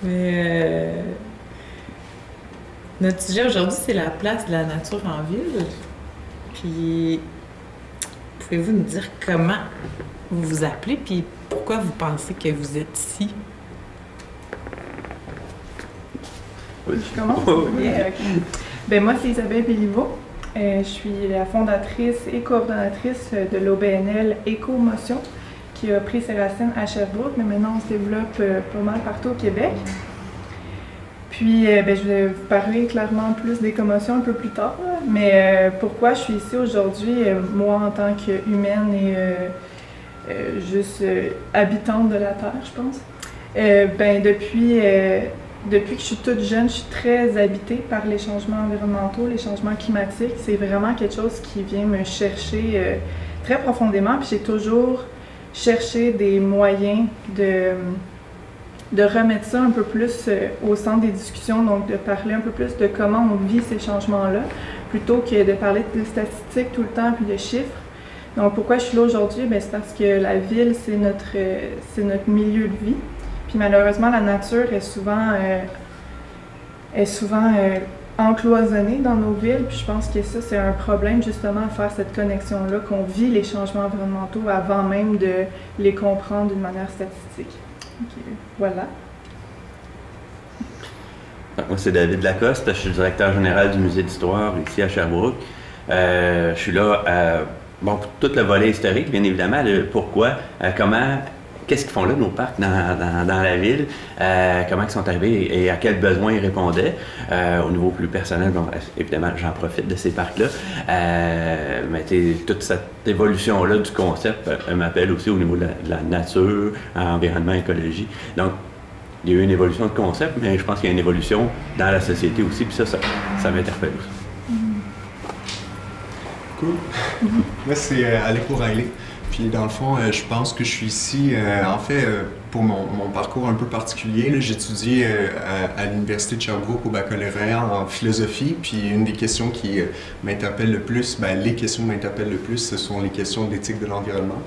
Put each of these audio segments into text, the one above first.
Mais notre sujet aujourd'hui, c'est la place de la nature en ville. Puis, pouvez-vous nous dire comment vous vous appelez, puis pourquoi vous pensez que vous êtes ici? Oui. Je commence? Oui. Yeah, ok. Ben, moi, c'est Isabelle Béliveau. Je suis la fondatrice et coordonnatrice de l'OBNL Éco-Motion, qui a pris ses racines à Sherbrooke, mais maintenant on se développe pas mal partout au Québec. Puis, je vais vous parler clairement plus d'éco-motion un peu plus tard. Mais pourquoi je suis ici aujourd'hui, moi en tant qu'humaine et juste habitante de la Terre, je pense. Depuis que je suis toute jeune, je suis très habitée par les changements environnementaux, les changements climatiques. C'est vraiment quelque chose qui vient me chercher très profondément. Puis j'ai toujours cherché des moyens de remettre ça un peu plus au centre des discussions, donc de parler un peu plus de comment on vit ces changements-là, plutôt que de parler de statistiques tout le temps puis de chiffres. Donc pourquoi je suis là aujourd'hui? C'est parce que la ville, c'est notre milieu de vie. Puis malheureusement, la nature est souvent encloisonnée dans nos villes. Puis je pense que ça, c'est un problème justement à faire cette connexion-là, qu'on vit les changements environnementaux avant même de les comprendre d'une manière statistique. Donc, voilà. Moi, c'est David Lacoste, je suis le directeur général du Musée d'Histoire ici à Sherbrooke. Je suis là pour tout le volet historique, bien évidemment, le pourquoi, comment. Qu'est-ce qu'ils font là, nos parcs, dans la ville? Comment ils sont arrivés et à quels besoins ils répondaient? Au niveau plus personnel, bon, évidemment, j'en profite de ces parcs-là. Mais toute cette évolution-là du concept m'appelle aussi au niveau de la nature, environnement, écologie. Donc, il y a eu une évolution de concept, mais je pense qu'il y a une évolution dans la société aussi, puis ça m'interpelle aussi. Cool. Moi, c'est Alec O'Reilly. Puis dans le fond, je pense que je suis ici, pour mon parcours un peu particulier. J'ai étudié à l'Université de Sherbrooke au baccalauréat en philosophie. Puis une des questions qui m'interpelle le plus, les questions qui m'interpellent le plus, ce sont les questions d'éthique de l'environnement.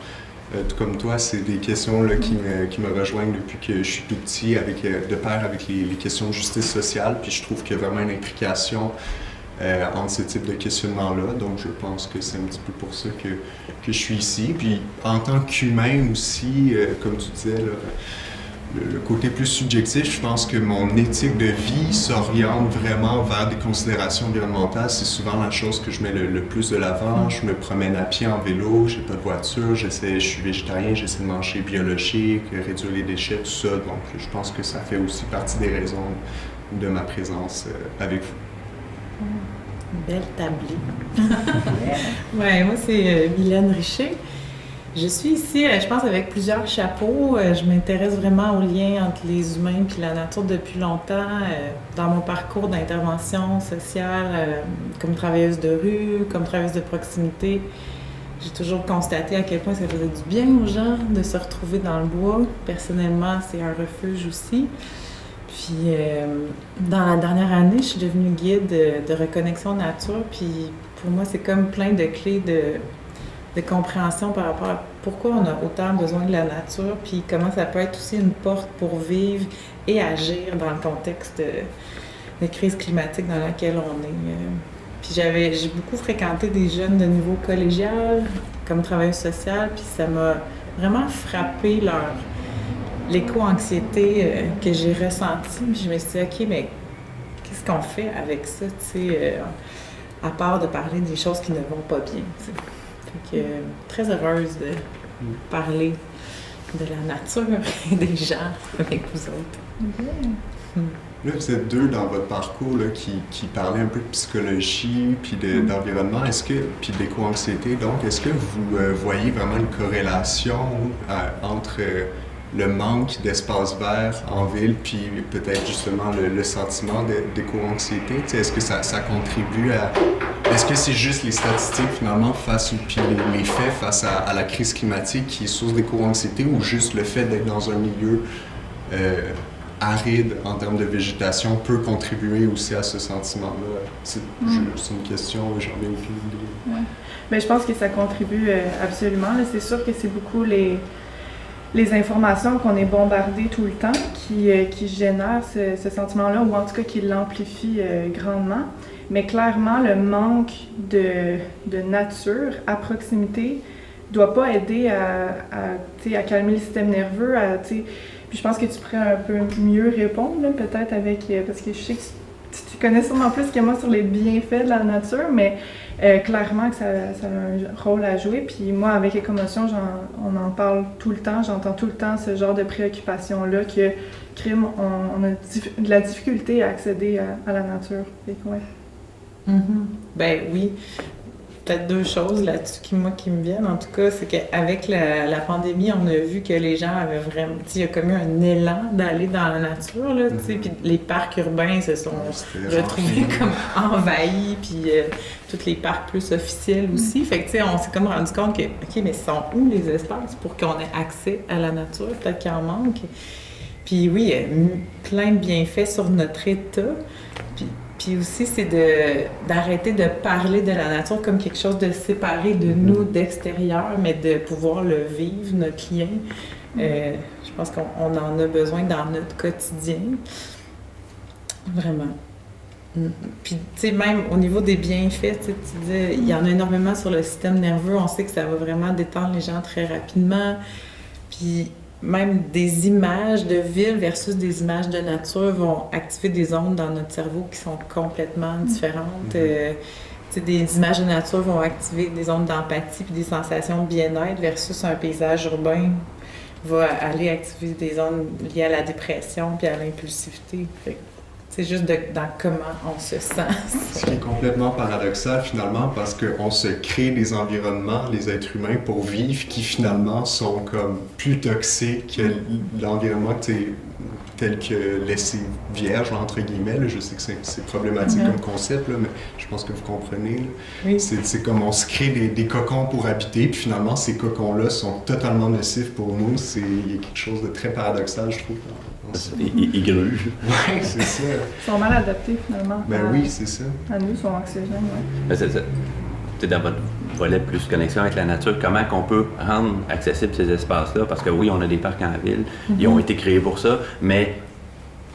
Tout comme toi, c'est des questions là, qui me rejoignent depuis que je suis tout petit, de pair avec les questions de justice sociale. Puis je trouve qu'il y a vraiment une implication entre ce type de questionnement-là. Donc, je pense que c'est un petit peu pour ça que je suis ici. Puis, en tant qu'humain aussi, comme tu disais, là, le côté plus subjectif, je pense que mon éthique de vie s'oriente vraiment vers des considérations environnementales. C'est souvent la chose que je mets le plus de l'avant. Je me promène à pied, en vélo, j'ai pas de voiture, je suis végétarien, j'essaie de manger biologique, réduire les déchets, tout ça. Donc, je pense que ça fait aussi partie des raisons de ma présence avec vous. Belle tablée. Ouais, moi, c'est Mylène Richer. Je suis ici, je pense, avec plusieurs chapeaux. Je m'intéresse vraiment aux liens entre les humains et la nature depuis longtemps. Dans mon parcours d'intervention sociale, comme travailleuse de rue, comme travailleuse de proximité, j'ai toujours constaté à quel point ça faisait du bien aux gens de se retrouver dans le bois. Personnellement, c'est un refuge aussi. Puis, dans la dernière année, je suis devenue guide de reconnexion nature. Puis, pour moi, c'est comme plein de clés de compréhension par rapport à pourquoi on a autant besoin de la nature, puis comment ça peut être aussi une porte pour vivre et agir dans le contexte de crise climatique dans laquelle on est. Puis, j'ai beaucoup fréquenté des jeunes de niveau collégial, comme travailleuse sociale, puis ça m'a vraiment frappé l'éco-anxiété que j'ai ressentie. Puis je me suis dit, OK, mais qu'est-ce qu'on fait avec ça, tu sais, à part de parler des choses qui ne vont pas bien, tu sais. Fait que très heureuse de parler de la nature et des gens avec vous autres. Là, vous êtes deux dans votre parcours là, qui parlaient un peu de psychologie puis d'environnement, puis d'éco-anxiété. Donc, est-ce que vous voyez vraiment une corrélation entre le manque d'espace vert en ville, puis peut-être justement le sentiment d'éco-anxiété? Est-ce que ça contribue à... Est-ce que c'est juste les statistiques finalement puis les faits face à la crise climatique qui est source d'éco-anxiété, ou juste le fait d'être dans un milieu aride en termes de végétation peut contribuer aussi à ce sentiment-là? C'est une question, j'en ai aucune idée. Ouais. Je pense que ça contribue absolument. Là, c'est sûr que c'est beaucoup les informations qu'on est bombardé tout le temps qui génèrent ce sentiment-là, ou en tout cas qui l'amplifient grandement. Mais clairement, le manque de nature à proximité doit pas aider à calmer le système nerveux. Puis je pense que tu pourrais un peu mieux répondre, là, peut-être parce que je sais que tu connais sûrement plus que moi sur les bienfaits de la nature, mais clairement que ça a un rôle à jouer. Puis moi, avec Écomotion, on en parle tout le temps, j'entends tout le temps ce genre de préoccupation-là que crime, on a de la difficulté à accéder à la nature. Fait que, ouais. Ben oui. Peut-être deux choses là-dessus qui me viennent. En tout cas, c'est qu'avec la pandémie, on a vu que les gens avaient vraiment... Il y a comme eu un élan d'aller dans la nature, là, tu sais. Puis les parcs urbains se sont retrouvés comme envahis, puis tous les parcs plus officiels aussi. Fait que, tu sais, on s'est comme rendu compte que, OK, mais sont où les espaces pour qu'on ait accès à la nature? Peut-être qu'il en manque. Puis oui, il y a plein de bienfaits sur notre état. Puis aussi, c'est d'arrêter de parler de la nature comme quelque chose de séparé de nous, d'extérieur, mais de pouvoir le vivre, notre lien. Je pense qu'on en a besoin dans notre quotidien. Vraiment. Puis, tu sais, même au niveau des bienfaits, tu disais, il y en a énormément sur le système nerveux. On sait que ça va vraiment détendre les gens très rapidement. Puis, même des images de ville versus des images de nature vont activer des ondes dans notre cerveau qui sont complètement différentes. Des images de nature vont activer des ondes d'empathie puis des sensations de bien-être versus un paysage urbain va aller activer des ondes liées à la dépression puis à l'impulsivité. C'est juste dans comment on se sent. Ce qui est complètement paradoxal finalement parce qu'on se crée des environnements, les êtres humains, pour vivre qui finalement sont comme plus toxiques que l'environnement tel que laissé vierge, entre guillemets. Là. Je sais que c'est problématique comme concept, là, mais je pense que vous comprenez. Là. Oui. C'est comme on se crée des cocons pour habiter, puis finalement ces cocons-là sont totalement nocifs pour nous. Il y a quelque chose de très paradoxal, je trouve. Ils grugent. Oui, c'est ça. Ils sont mal adaptés, finalement. Ben oui, c'est ça. À nous, son oxygène, oui. C'est dans votre volet plus connexion avec la nature, comment qu'on peut rendre accessibles ces espaces-là? Parce que oui, on a des parcs en ville, ils ont été créés pour ça, mais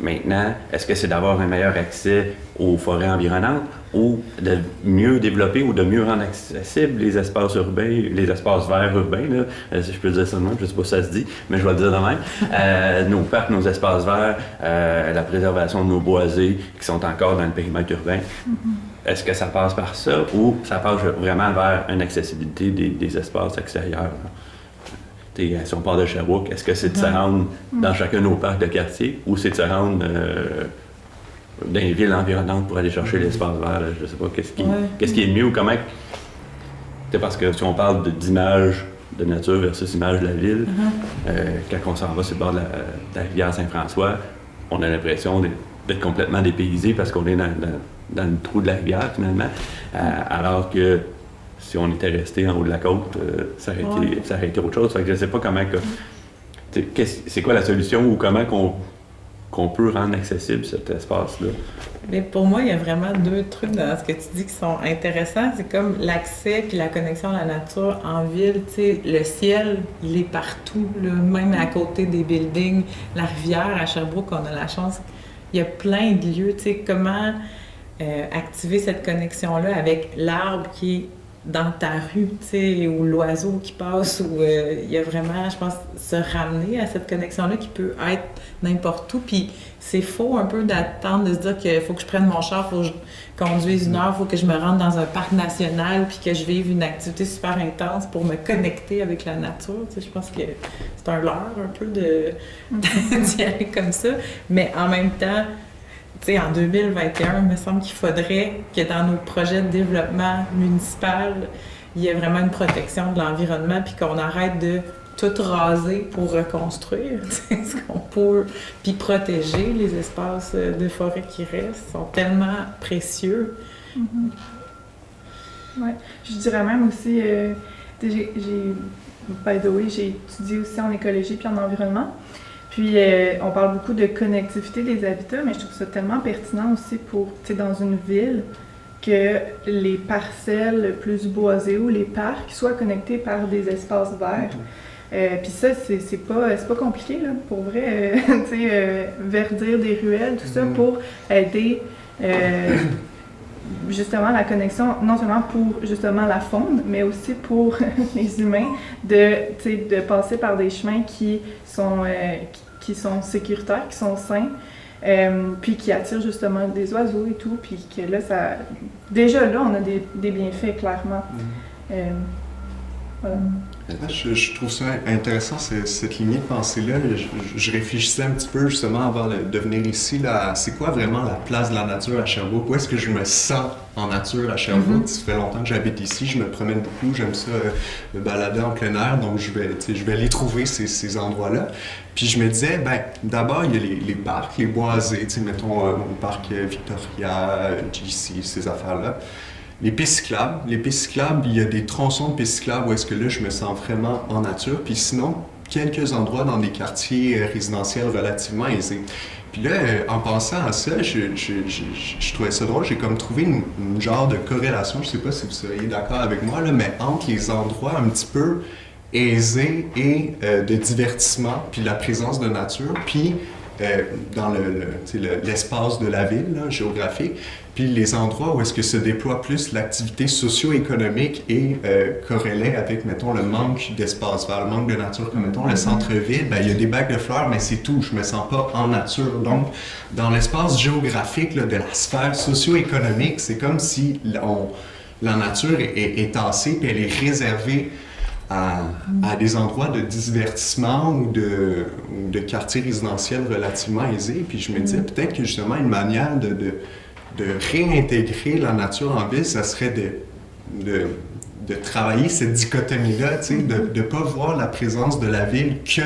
maintenant, est-ce que c'est d'avoir un meilleur accès aux forêts environnantes ou de mieux développer ou de mieux rendre accessibles les espaces urbains, les espaces verts urbains, là, si je peux dire ça de même, je ne sais pas si ça se dit, mais je vais le dire de même. Nos parcs, nos espaces verts, la préservation de nos boisés qui sont encore dans le périmètre urbain. Est-ce que ça passe par ça ou ça passe vraiment vers une accessibilité des espaces extérieurs? Si on parle de Sherbrooke, est-ce que c'est de se rendre dans chacun de nos parcs de quartier ou c'est de se rendre dans les villes environnantes pour aller chercher l'espace vert? Là, je ne sais pas qu'est-ce qui est mieux ou comment... C'est parce que si on parle d'images de nature versus images de la ville, quand on s'en va sur le bord de la rivière Saint-François, on a l'impression d'être complètement dépaysé parce qu'on est dans le trou de la rivière finalement, alors que si on était resté en haut de la côte, ça aurait été autre chose. Fait que je ne sais pas comment... c'est quoi la solution ou comment qu'on peut rendre accessible cet espace-là? Mais pour moi, il y a vraiment deux trucs dans ce que tu dis qui sont intéressants. C'est comme l'accès puis la connexion à la nature en ville. Tu sais, le ciel, il est partout, là, même à côté des buildings. La rivière, à Sherbrooke, on a la chance. Il y a plein de lieux. Tu sais, comment activer cette connexion-là avec l'arbre qui est dans ta rue, tu sais, ou l'oiseau qui passe, ou il y a vraiment, je pense, se ramener à cette connexion-là qui peut être n'importe où. Puis c'est faux un peu d'attendre, de se dire qu'il faut que je prenne mon char, il faut que je conduise une heure, il faut que je me rende dans un parc national, puis que je vive une activité super intense pour me connecter avec la nature. Tu sais, je pense que c'est un leurre un peu d'y aller comme ça. Mais en même temps, tu sais, en 2021, il me semble qu'il faudrait que dans nos projets de développement municipal, il y ait vraiment une protection de l'environnement puis qu'on arrête de tout raser pour reconstruire, ce qu'on peut, puis protéger les espaces de forêt qui restent, sont tellement précieux. Oui, je dirais même aussi, by the way, j'ai étudié aussi en écologie puis en environnement. Puis, on parle beaucoup de connectivité des habitats, mais je trouve ça tellement pertinent aussi pour, tu sais, dans une ville, que les parcelles plus boisées ou les parcs soient connectés par des espaces verts. Puis ça, c'est pas compliqué, là, pour vrai. Verdir des ruelles, tout ça, pour aider justement la connexion, non seulement pour justement la faune, mais aussi pour les humains, de passer par des chemins qui sont sécuritaires, qui sont sains, puis qui attirent justement des oiseaux et tout, puis que là, déjà là, on a des bienfaits, clairement. Voilà. Je trouve ça intéressant, cette lignée de pensée-là. Je réfléchissais un petit peu justement avant de venir ici. C'est quoi vraiment la place de la nature à Sherbrooke? Où est-ce que je me sens en nature à Sherbrooke? Ça fait longtemps que j'habite ici, je me promène beaucoup, j'aime ça me balader en plein air, donc je vais aller trouver ces endroits-là. Puis je me disais, d'abord, il y a les parcs, les boisés, mettons le parc Victoria, GC, ces affaires-là. Les pistes cyclables, il y a des tronçons de pistes cyclables où est-ce que là, je me sens vraiment en nature. Puis sinon, quelques endroits dans des quartiers résidentiels relativement aisés. Puis là, en pensant à ça, je trouvais ça drôle. J'ai comme trouvé une genre de corrélation, je sais pas si vous seriez d'accord avec moi, là, mais entre les endroits un petit peu aisés et de divertissement, puis la présence de nature, puis dans l'espace de la ville, là, géographique, puis les endroits où est-ce que se déploie plus l'activité socio-économique et corrélée avec, mettons, le manque d'espace vert, le manque de nature, comme, mettons, le centre-ville, il y a des bacs de fleurs, mais c'est tout, je me sens pas en nature. Donc, dans l'espace géographique là, de la sphère socio-économique, c'est comme si la nature est tassée, puis elle est réservée à des endroits de divertissement ou de quartiers résidentiels relativement aisés. Puis je me disais peut-être que justement une manière de réintégrer la nature en ville, ça serait de travailler cette dichotomie-là, de ne pas voir la présence de la ville que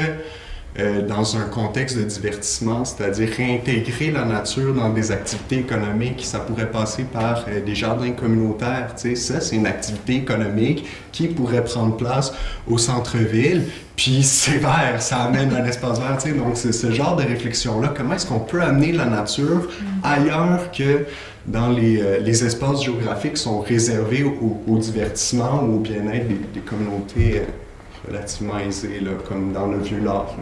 dans un contexte de divertissement, c'est-à-dire réintégrer la nature dans des activités économiques. Ça pourrait passer par des jardins communautaires, ça c'est une activité économique qui pourrait prendre place au centre-ville, puis c'est vert, ça amène un espace vert, donc c'est ce genre de réflexion-là. Comment est-ce qu'on peut amener la nature ailleurs que dans les espaces géographiques qui sont réservés au divertissement ou au bien-être des communautés relativement aisées, là, comme dans le Vieux-Nord.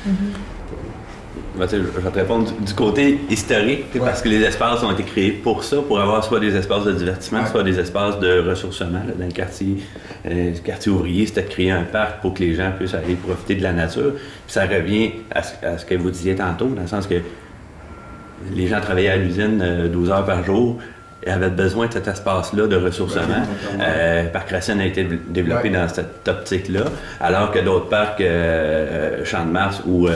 Je vais te répondre du côté historique, parce que les espaces ont été créés pour ça, pour avoir soit des espaces de divertissement, soit des espaces de ressourcement. Là, dans le quartier ouvrier, c'était de créer un parc pour que les gens puissent aller profiter de la nature. Puis ça revient à ce que vous disiez tantôt, dans le sens que les gens travaillaient à l'usine 12 heures par jour et avaient besoin de cet espace-là de ressourcement. Parc Racine a été développé dans cette optique-là, alors que d'autres parcs, Champ de Mars ou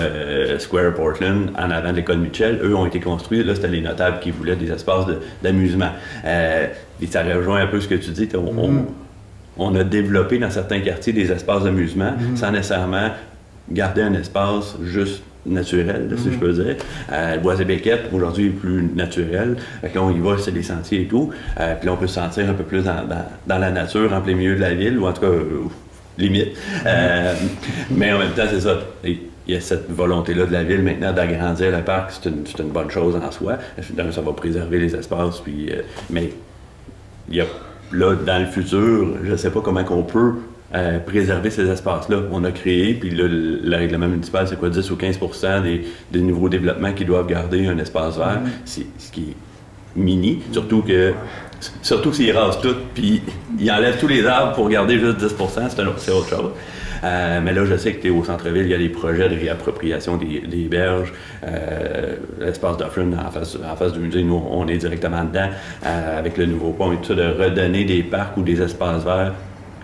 Square Portland, en avant de l'école Mitchell, eux ont été construits. Là, c'était les notables qui voulaient des espaces d'amusement. Et ça rejoint un peu ce que tu dis. On a développé dans certains quartiers des espaces d'amusement sans nécessairement garder un espace juste naturel, si je peux dire. Le Boisé-Beckett, aujourd'hui, est plus naturel. Fait là, on y va, c'est des sentiers et tout. Puis là, on peut se sentir un peu plus dans la nature, en plein milieu de la ville, ou en tout cas, limite. Mais en même temps, c'est ça. Il y a cette volonté-là de la ville maintenant d'agrandir le parc. C'est une bonne chose en soi. Ça va préserver les espaces. Puis, mais il y a, là, dans le futur, je ne sais pas comment on peut préserver ces espaces-là. On a créé, puis là, le règlement municipal, c'est quoi, 10 ou 15% des nouveaux développements qui doivent garder un espace vert, c'est ce qui est mini, surtout s'ils rasent tout, puis ils enlèvent tous les arbres pour garder juste 10%, c'est autre chose. Mais là, je sais que tu es au centre-ville, il y a des projets de réappropriation des berges, l'espace d'Offrin en face du musée, nous, on est directement dedans, avec le nouveau pont et tout ça, de redonner des parcs ou des espaces verts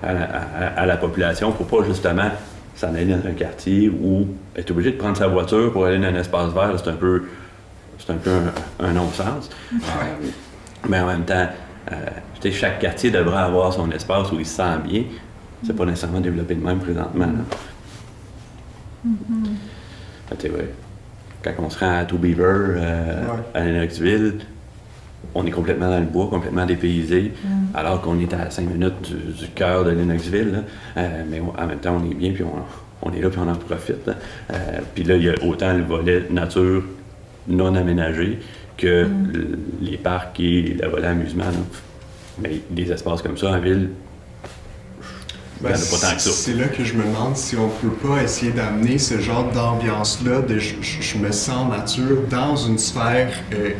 à la population pour pas justement s'en aller dans un quartier où être obligé de prendre sa voiture pour aller dans un espace vert, c'est un peu un non-sens. Mais en même temps, chaque quartier devrait avoir son espace où il se sent bien. C'est pas nécessairement développé de même présentement. Quand on se rend à Two Beaver, à Lennoxville, on est complètement dans le bois, complètement dépaysé, alors qu'on est à 5 minutes du cœur de Lennoxville. Mais en même temps, on est bien, puis on est là, puis on en profite. Puis là, il y a autant le volet nature non aménagé que les parcs et le volet amusement. Mais des espaces comme ça en ville, Il n'y en a pas tant que ça. C'est là que je me demande si on peut pas essayer d'amener ce genre d'ambiance-là de je me sens nature dans une sphère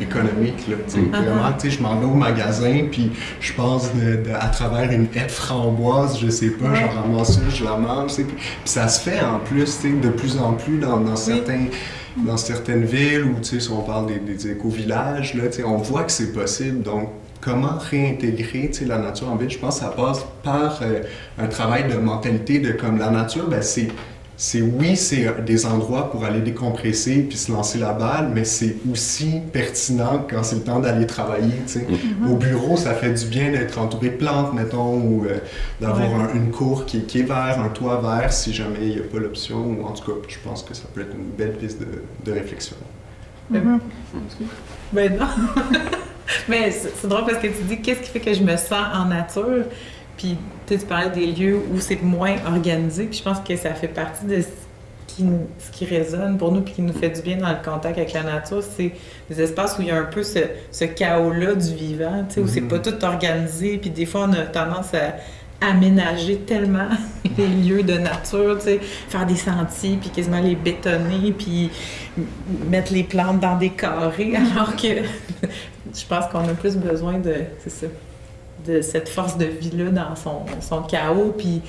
économique. Là, vraiment, je m'en vais au magasin puis je passe à travers une haie de framboise, je sais pas, j'en ramasse une, je la mange. Puis ça se fait en plus, de plus en plus dans certaines villes où, si on parle des éco-villages, là, on voit que c'est possible. Donc, comment réintégrer la nature en ville? Je pense que ça passe par un travail de mentalité de comme la nature, c'est des endroits pour aller décompresser puis se lancer la balle, mais c'est aussi pertinent quand c'est le temps d'aller travailler. Au bureau, ça fait du bien d'être entouré de plantes, mettons, ou d'avoir une cour qui est vert, un toit vert, si jamais il n'y a pas l'option. Ou en tout cas, je pense que ça peut être une belle piste de réflexion. Ben non! Mais c'est drôle parce que tu dis qu'est-ce qui fait que je me sens en nature, puis tu parlais des lieux où c'est moins organisé, puis je pense que ça fait partie de ce qui résonne pour nous puis qui nous fait du bien dans le contact avec la nature, c'est des espaces où il y a un peu ce chaos-là du vivant, où c'est pas tout organisé, puis des fois on a tendance à aménager tellement les lieux de nature, faire des sentiers, puis quasiment les bétonner, puis mettre les plantes dans des carrés, alors que je pense qu'on a plus besoin de cette force de vie-là dans son chaos, puis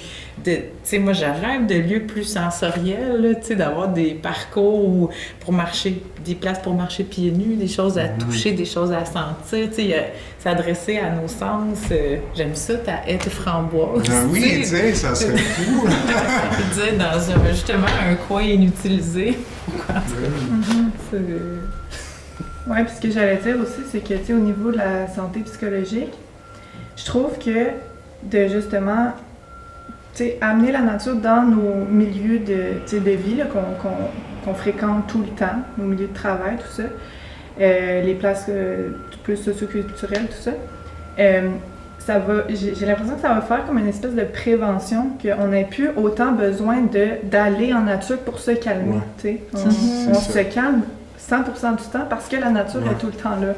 moi je rêve de lieux plus sensoriels, d'avoir des parcours pour marcher, des places pour marcher pieds nus, des choses à toucher, des choses à sentir, s'adresser à nos sens. J'aime ça, ta haie de framboise. Oui, ça serait fou! Dans justement un coin inutilisé. Oui, puis ce que j'allais dire aussi, c'est que au niveau de la santé psychologique, je trouve que de justement amener la nature dans nos milieux de vie là, qu'on fréquente tout le temps, nos milieux de travail, tout ça, les places plus socioculturelles, tout ça, j'ai l'impression que ça va faire comme une espèce de prévention, qu'on n'ait plus autant besoin d'aller en nature pour se calmer. On se calme 100% du temps parce que la nature est tout le temps là.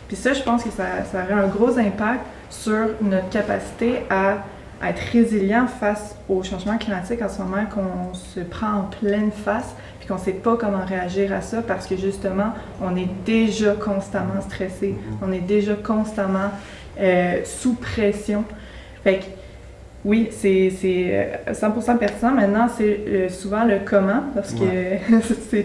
Puis ça, je pense que ça aurait un gros impact sur notre capacité à être résilient face au changement climatique en ce moment, qu'on se prend en pleine face puis qu'on ne sait pas comment réagir à ça parce que justement, on est déjà constamment stressé, on est déjà constamment sous pression. Fait que oui, c'est 100% pertinent. Maintenant, c'est souvent le comment, parce que c'est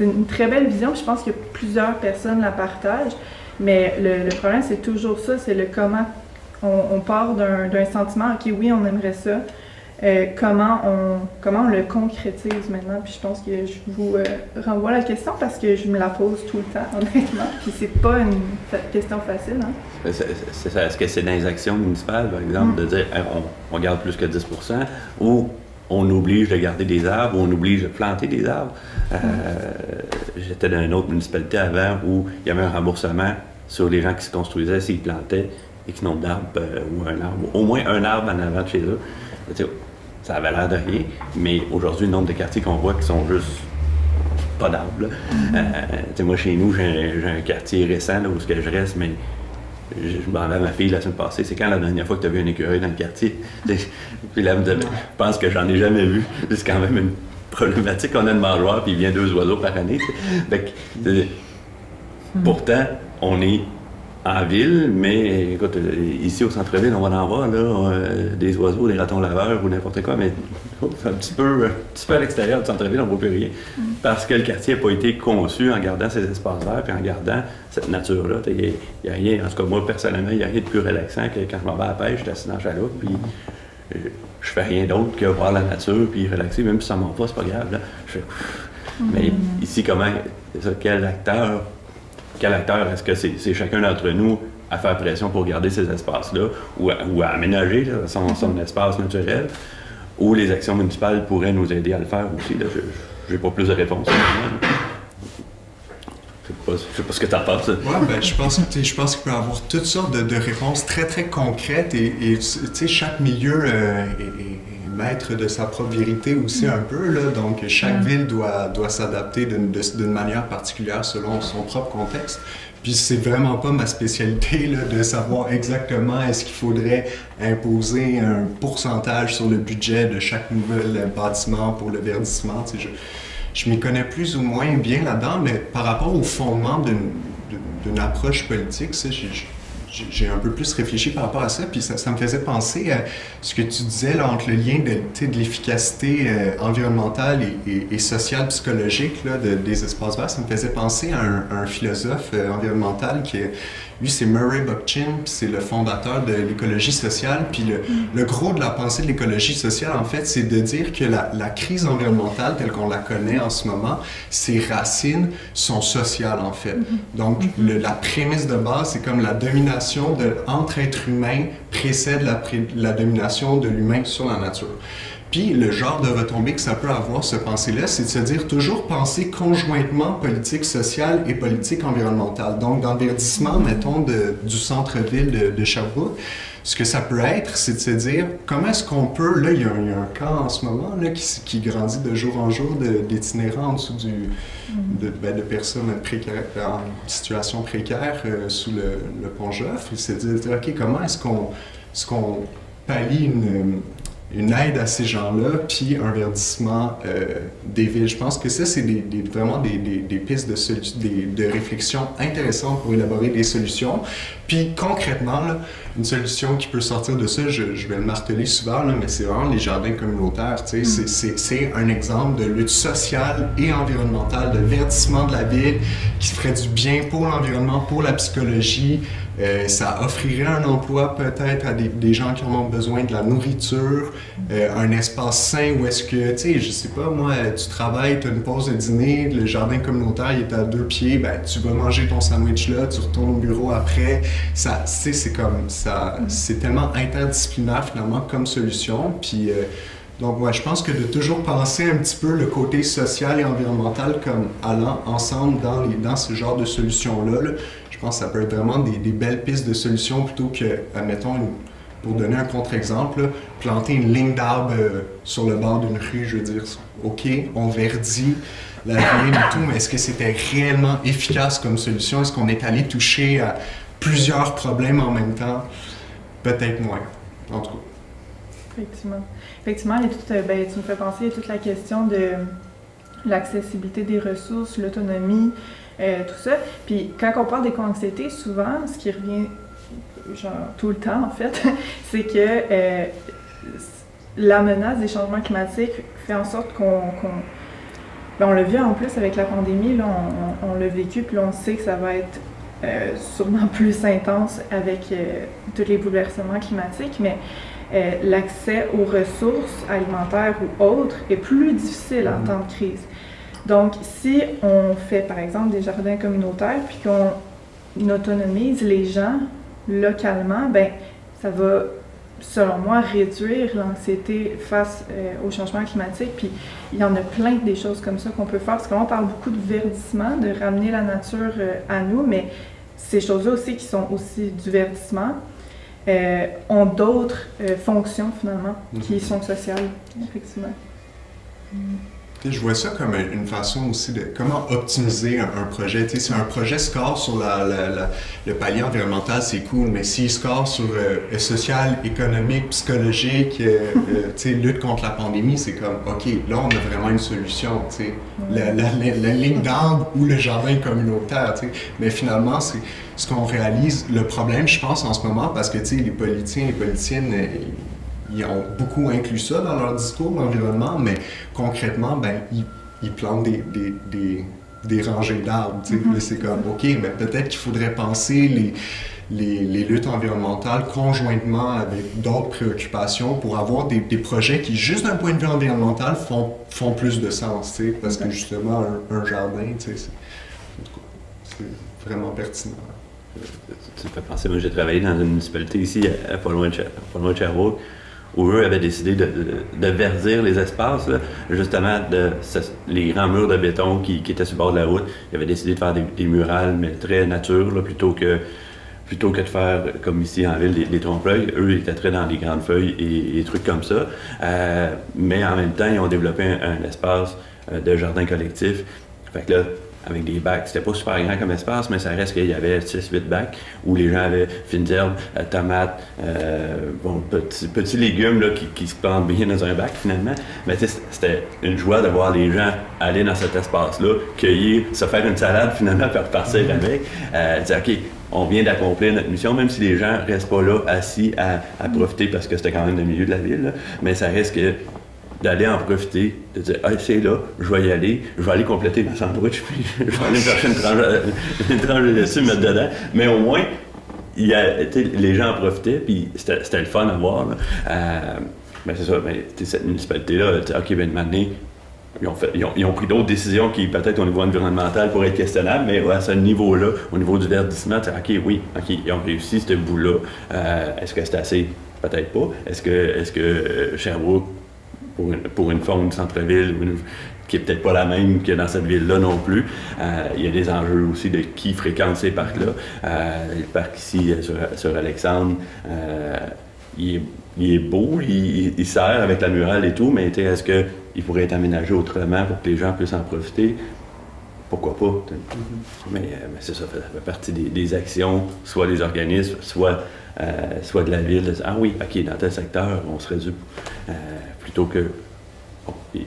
une très belle vision. Je pense que plusieurs personnes la partagent, mais le problème, c'est toujours ça, c'est le comment. On part d'un sentiment, OK, oui, on aimerait ça. Comment on le concrétise maintenant? Puis je pense que je vous renvoie la question parce que je me la pose tout le temps, honnêtement. Puis c'est pas une question facile, hein? C'est ça. Est-ce que c'est dans les actions municipales, par exemple, de dire on garde plus que 10 % ou on oblige de garder des arbres ou on oblige de planter des arbres? J'étais dans une autre municipalité avant où il y avait un remboursement sur les gens qui se construisaient s'ils plantaient X nombre d'arbres ou un arbre, au moins un arbre en avant de chez eux. Ça avait l'air de rien, mais aujourd'hui, le nombre de quartiers qu'on voit qui sont juste pas d'arbres. Moi, chez nous, j'ai un quartier récent là, où je reste, mais je demandais à ma fille la semaine passée, c'est quand la dernière fois que tu as vu un écureuil dans le quartier? Puis là, elle me disait, je pense que j'en ai jamais vu. C'est quand même une problématique. On a une mangeoire, puis il vient 2 oiseaux par année. Pourtant, on est en ville, mais écoute, ici au centre-ville, on va en voir là, des oiseaux, des ratons laveurs ou n'importe quoi, mais un petit peu à l'extérieur du centre-ville, on ne voit plus rien. Parce que le quartier n'a pas été conçu en gardant ces espaces verts puis en gardant cette nature-là. Il n'y a rien, en tout cas moi personnellement, il n'y a rien de plus relaxant que quand je m'en vais à la pêche, je suis assis dans la chaloupe, puis je fais rien d'autre que voir la nature puis relaxer, même si ça ne m'en pas, c'est pas grave. Là. Mais ici, quel acteur, est-ce que c'est chacun d'entre nous à faire pression pour garder ces espaces-là ou à aménager là, son espace naturel, ou les actions municipales pourraient nous aider à le faire aussi? Je n'ai pas plus de réponses. Je sais pas ce que tu en penses. Oui, je pense qu'il peut y avoir toutes sortes de réponses très, très concrètes et chaque milieu est maître de sa propre vérité aussi un peu, là. Donc, chaque ville doit s'adapter d'une manière particulière selon son propre contexte. Puis c'est vraiment pas ma spécialité là, de savoir exactement est-ce qu'il faudrait imposer un pourcentage sur le budget de chaque nouvel bâtiment pour le verdissement. Tu sais, je m'y connais plus ou moins bien là-dedans, mais par rapport au fondement d'une approche politique, ça, j'ai un peu plus réfléchi par rapport à ça, puis ça me faisait penser à ce que tu disais là, entre le lien de l'efficacité environnementale et sociale, psychologique là, des espaces verts. Ça me faisait penser à un philosophe environnemental qui est, lui, c'est Murray Bookchin, puis c'est le fondateur de l'écologie sociale. Puis le gros de la pensée de l'écologie sociale, en fait, c'est de dire que la crise environnementale telle qu'on la connaît en ce moment, ses racines sont sociales, en fait. Donc, la prémisse de base, c'est comme la domination entre êtres humains précède la domination de l'humain sur la nature. Puis le genre de retombée que ça peut avoir, ce pensée-là, c'est de se dire toujours penser conjointement politique sociale et politique environnementale. Donc, dans le verdissement, mettons, du centre-ville de Sherbrooke, ce que ça peut être, c'est de se dire comment est-ce qu'on peut, là, il y a un camp en ce moment là, qui grandit de jour en jour d'itinérants en dessous de personnes précaires, en situation précaire sous le pont Joffre. C'est de dire, OK, comment est-ce qu'on pallie une aide à ces gens-là, puis un verdissement des villes. Je pense que ça, c'est vraiment des pistes de réflexion intéressantes pour élaborer des solutions. Puis concrètement, là, une solution qui peut sortir de ça, je vais le marteler souvent, là, mais c'est vraiment les jardins communautaires. Tu sais, c'est un exemple de lutte sociale et environnementale, de verdissement de la ville, qui ferait du bien pour l'environnement, pour la psychologie. Ça offrirait un emploi peut-être à des gens qui en ont besoin, de la nourriture, un espace sain où est-ce que, tu sais, je sais pas, moi, tu travailles, tu as une pause de dîner, le jardin communautaire il est à 2 pieds, ben tu vas manger ton sandwich là, tu retournes au bureau après. Ça, tu sais, c'est comme ça, c'est tellement interdisciplinaire finalement comme solution. Puis donc, ouais, je pense que de toujours penser un petit peu le côté social et environnemental comme allant ensemble dans ce genre de solutions-là, là, je pense que ça peut être vraiment des belles pistes de solutions plutôt que, admettons, pour donner un contre-exemple, là, planter une ligne d'arbres sur le bord d'une rue, je veux dire, OK, on verdit la ville et tout, mais est-ce que c'était réellement efficace comme solution? Est-ce qu'on est allé toucher à plusieurs problèmes en même temps? Peut-être moins, en tout cas. Effectivement, il y a tu me fais penser à toute la question de l'accessibilité des ressources, l'autonomie, tout ça. Puis quand on parle d'éco-anxiété, souvent, ce qui revient genre tout le temps en fait, c'est que la menace des changements climatiques fait en sorte on l'a vu en plus avec la pandémie, là, on l'a vécu, puis là, on sait que ça va être sûrement plus intense avec tous les bouleversements climatiques, mais l'accès aux ressources alimentaires ou autres est plus difficile en temps de crise. Donc, si on fait, par exemple, des jardins communautaires, puis qu'on autonomise les gens localement, ben ça va, selon moi, réduire l'anxiété face au changement climatique. Puis, il y en a plein des choses comme ça qu'on peut faire, parce qu'on parle beaucoup de verdissement, de ramener la nature à nous, mais ces choses-là aussi, qui sont aussi du verdissement, ont d'autres fonctions, finalement, qui sont sociales, effectivement. Je vois ça comme une façon aussi de comment optimiser un projet. Tu sais, si un projet score sur le palier environnemental, c'est cool, mais s'il score sur social, économique, psychologique, tu sais, lutte contre la pandémie, c'est comme, OK, là, on a vraiment une solution, tu sais. La ligne d'arbre ou le jardin communautaire, tu sais. Mais finalement, c'est ce qu'on réalise. Le problème, je pense, en ce moment, parce que, tu sais, les politiciens et politiciennes, ils ont beaucoup inclus ça dans leur discours d'environnement, mais concrètement, ben, ils plantent des rangées d'arbres. C'est comme, OK, mais peut-être qu'il faudrait penser les luttes environnementales conjointement avec d'autres préoccupations pour avoir des projets qui, juste d'un point de vue environnemental, font plus de sens, parce que justement, un jardin, c'est vraiment pertinent. Tu me fais penser, moi j'ai travaillé dans une municipalité ici, pas loin de Sherbrooke, où eux avaient décidé de verdir les espaces, là, justement, les grands murs de béton qui étaient sur le bord de la route. Ils avaient décidé de faire des murales, mais très nature, là, plutôt que plutôt que de faire, comme ici en ville, les trompe-l'œil, eux, ils étaient très dans les grandes feuilles et des trucs comme ça. Mais en même temps, ils ont développé un espace de jardin collectif. Fait que là, avec des bacs, c'était pas super grand comme espace, mais ça reste qu'il y avait 6-8 bacs où les gens avaient fines herbes, tomates, petits légumes là, qui se plantent bien dans un bac finalement. Mais c'était une joie de voir les gens aller dans cet espace-là, cueillir, se faire une salade finalement, puis repartir avec. Dire, OK, on vient d'accomplir notre mission, même si les gens restent pas là assis à profiter parce que c'était quand même le milieu de la ville, là, mais ça reste que d'aller en profiter, de dire « Ah, c'est là, je vais aller compléter ma sandwich, puis je vais aller me chercher une tranche de dessus, mettre dedans. » Mais au moins, les gens en profitaient, puis c'était le fun à voir. Mais c'est ça, cette municipalité-là, OK, ben maintenant, ils ont pris d'autres décisions qui, peut-être au niveau environnemental, pourraient être questionnables, mais à ce niveau-là, au niveau du verdissement, OK, oui, OK, ils ont réussi ce bout-là. Est-ce que c'est assez? Peut-être pas. Est-ce que Sherbrooke, pour une forme de centre-ville qui est peut-être pas la même que dans cette ville-là non plus. Il y a des enjeux aussi de qui fréquente ces parcs-là. Le parc ici sur Alexandre, il est beau, il sert avec la murale et tout, mais est-ce qu'il pourrait être aménagé autrement pour que les gens puissent en profiter? Pourquoi pas? Mais c'est ça, ça fait partie des actions, soit des organismes, soit de la ville. Ah oui, OK, dans tel secteur, on serait dû. Plutôt que,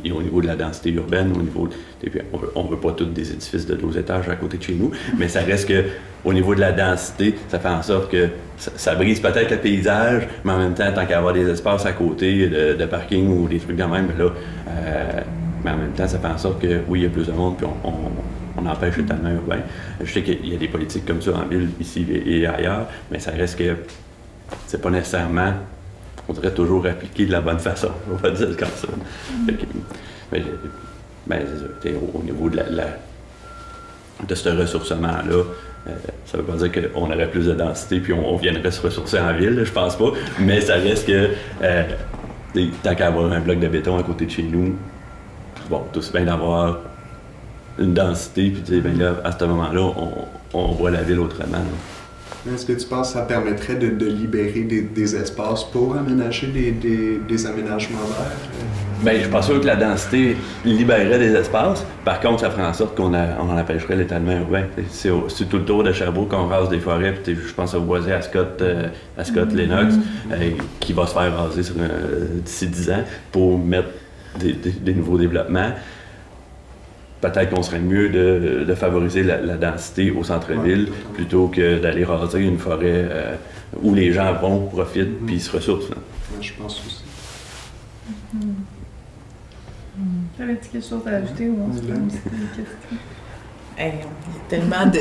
et au niveau de la densité urbaine, on ne veut pas tous des édifices de 12 étages à côté de chez nous, mais ça reste que, au niveau de la densité, ça fait en sorte que ça brise peut-être le paysage, mais en même temps, tant qu'à avoir des espaces à côté de parking ou des trucs de même, là, mais en même temps, ça fait en sorte que, oui, il y a plus de monde, puis on empêche l'étalement urbain. Je sais qu'il y a des politiques comme ça en ville, ici et ailleurs, mais ça reste que c'est pas nécessairement, on dirait, toujours appliqué de la bonne façon, on va dire comme ça. Mais au niveau de ce ressourcement-là, ça veut pas dire qu'on aurait plus de densité puis on viendrait se ressourcer en ville, je pense pas, mais ça reste que tant qu'à avoir un bloc de béton à côté de chez nous, bon, tout aussi bien d'avoir une densité, puis dire, ben là, à ce moment-là, on voit la ville autrement. Là. Est-ce que tu penses que ça permettrait de libérer des espaces pour aménager des aménagements verts? Bien, je suis pas sûr que la densité libérerait des espaces. Par contre, ça ferait en sorte qu'on en empêcherait l'étalement urbain. C'est tout le tour de Sherbrooke qu'on rase des forêts. Puis je pense au boisé à Scott Lennox, qui va se faire raser d'ici 10 ans pour mettre des nouveaux développements. Peut-être qu'on serait mieux de favoriser la densité au centre-ville plutôt que d'aller raser une forêt où les gens vont, profitent puis se ressourcent. Là. Ouais, je pense aussi. Avais-tu quelque chose à ajouter ou on se pose des questions? Il y a tellement de...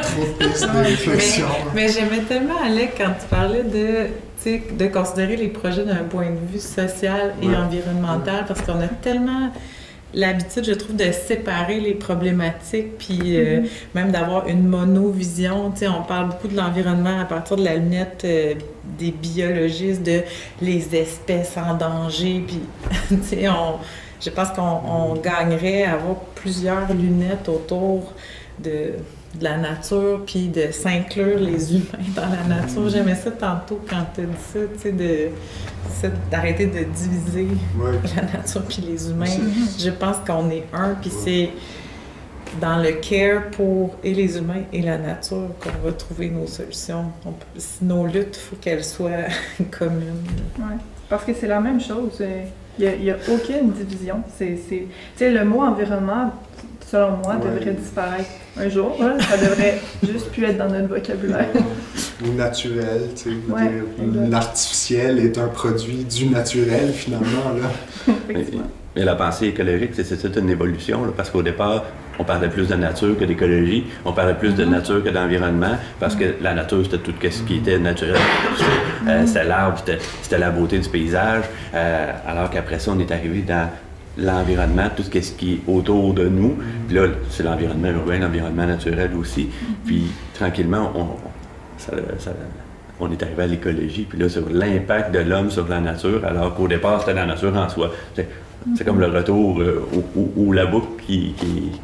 Trop de réflexion. Mais j'aimais tellement, Alec, quand tu parlais de considérer les projets d'un point de vue social et environnemental, parce qu'on a tellement l'habitude, je trouve, de séparer les problématiques, puis même d'avoir une monovision. Tu sais, on parle beaucoup de l'environnement à partir de la lunette des biologistes, de les espèces en danger, puis tu sais, je pense qu'on gagnerait à avoir plusieurs lunettes autour de la nature, puis de s'inclure les humains dans la nature. J'aimais ça tantôt quand tu as dit ça, tu sais, d'arrêter de diviser la nature puis les humains. Je pense qu'on est un, puis c'est dans le care pour et les humains et la nature qu'on va trouver nos solutions. Nos luttes, il faut qu'elles soient communes. Oui, parce que c'est la même chose. Il n'y a aucune division. Tu sais, le mot environnement, selon moi, devrait disparaître un jour. Là. Ça devrait juste plus être dans notre vocabulaire. Ou naturel, tu sais. L'artificiel est un produit du naturel, finalement. Là. Effectivement. Mais la pensée écologique, c'est une évolution, là, parce qu'au départ, on parlait plus de nature que d'écologie, on parlait plus de nature que d'environnement, parce que la nature, c'était tout ce qui était naturel. C'était l'arbre, c'était la beauté du paysage, alors qu'après ça, on est arrivé dans l'environnement, tout ce qui est autour de nous. Puis là, c'est l'environnement urbain, l'environnement naturel aussi. Puis tranquillement, on est arrivé à l'écologie, puis là, sur l'impact de l'homme sur la nature, alors qu'au départ, c'était la nature en soi. C'est comme le retour ou la boucle qui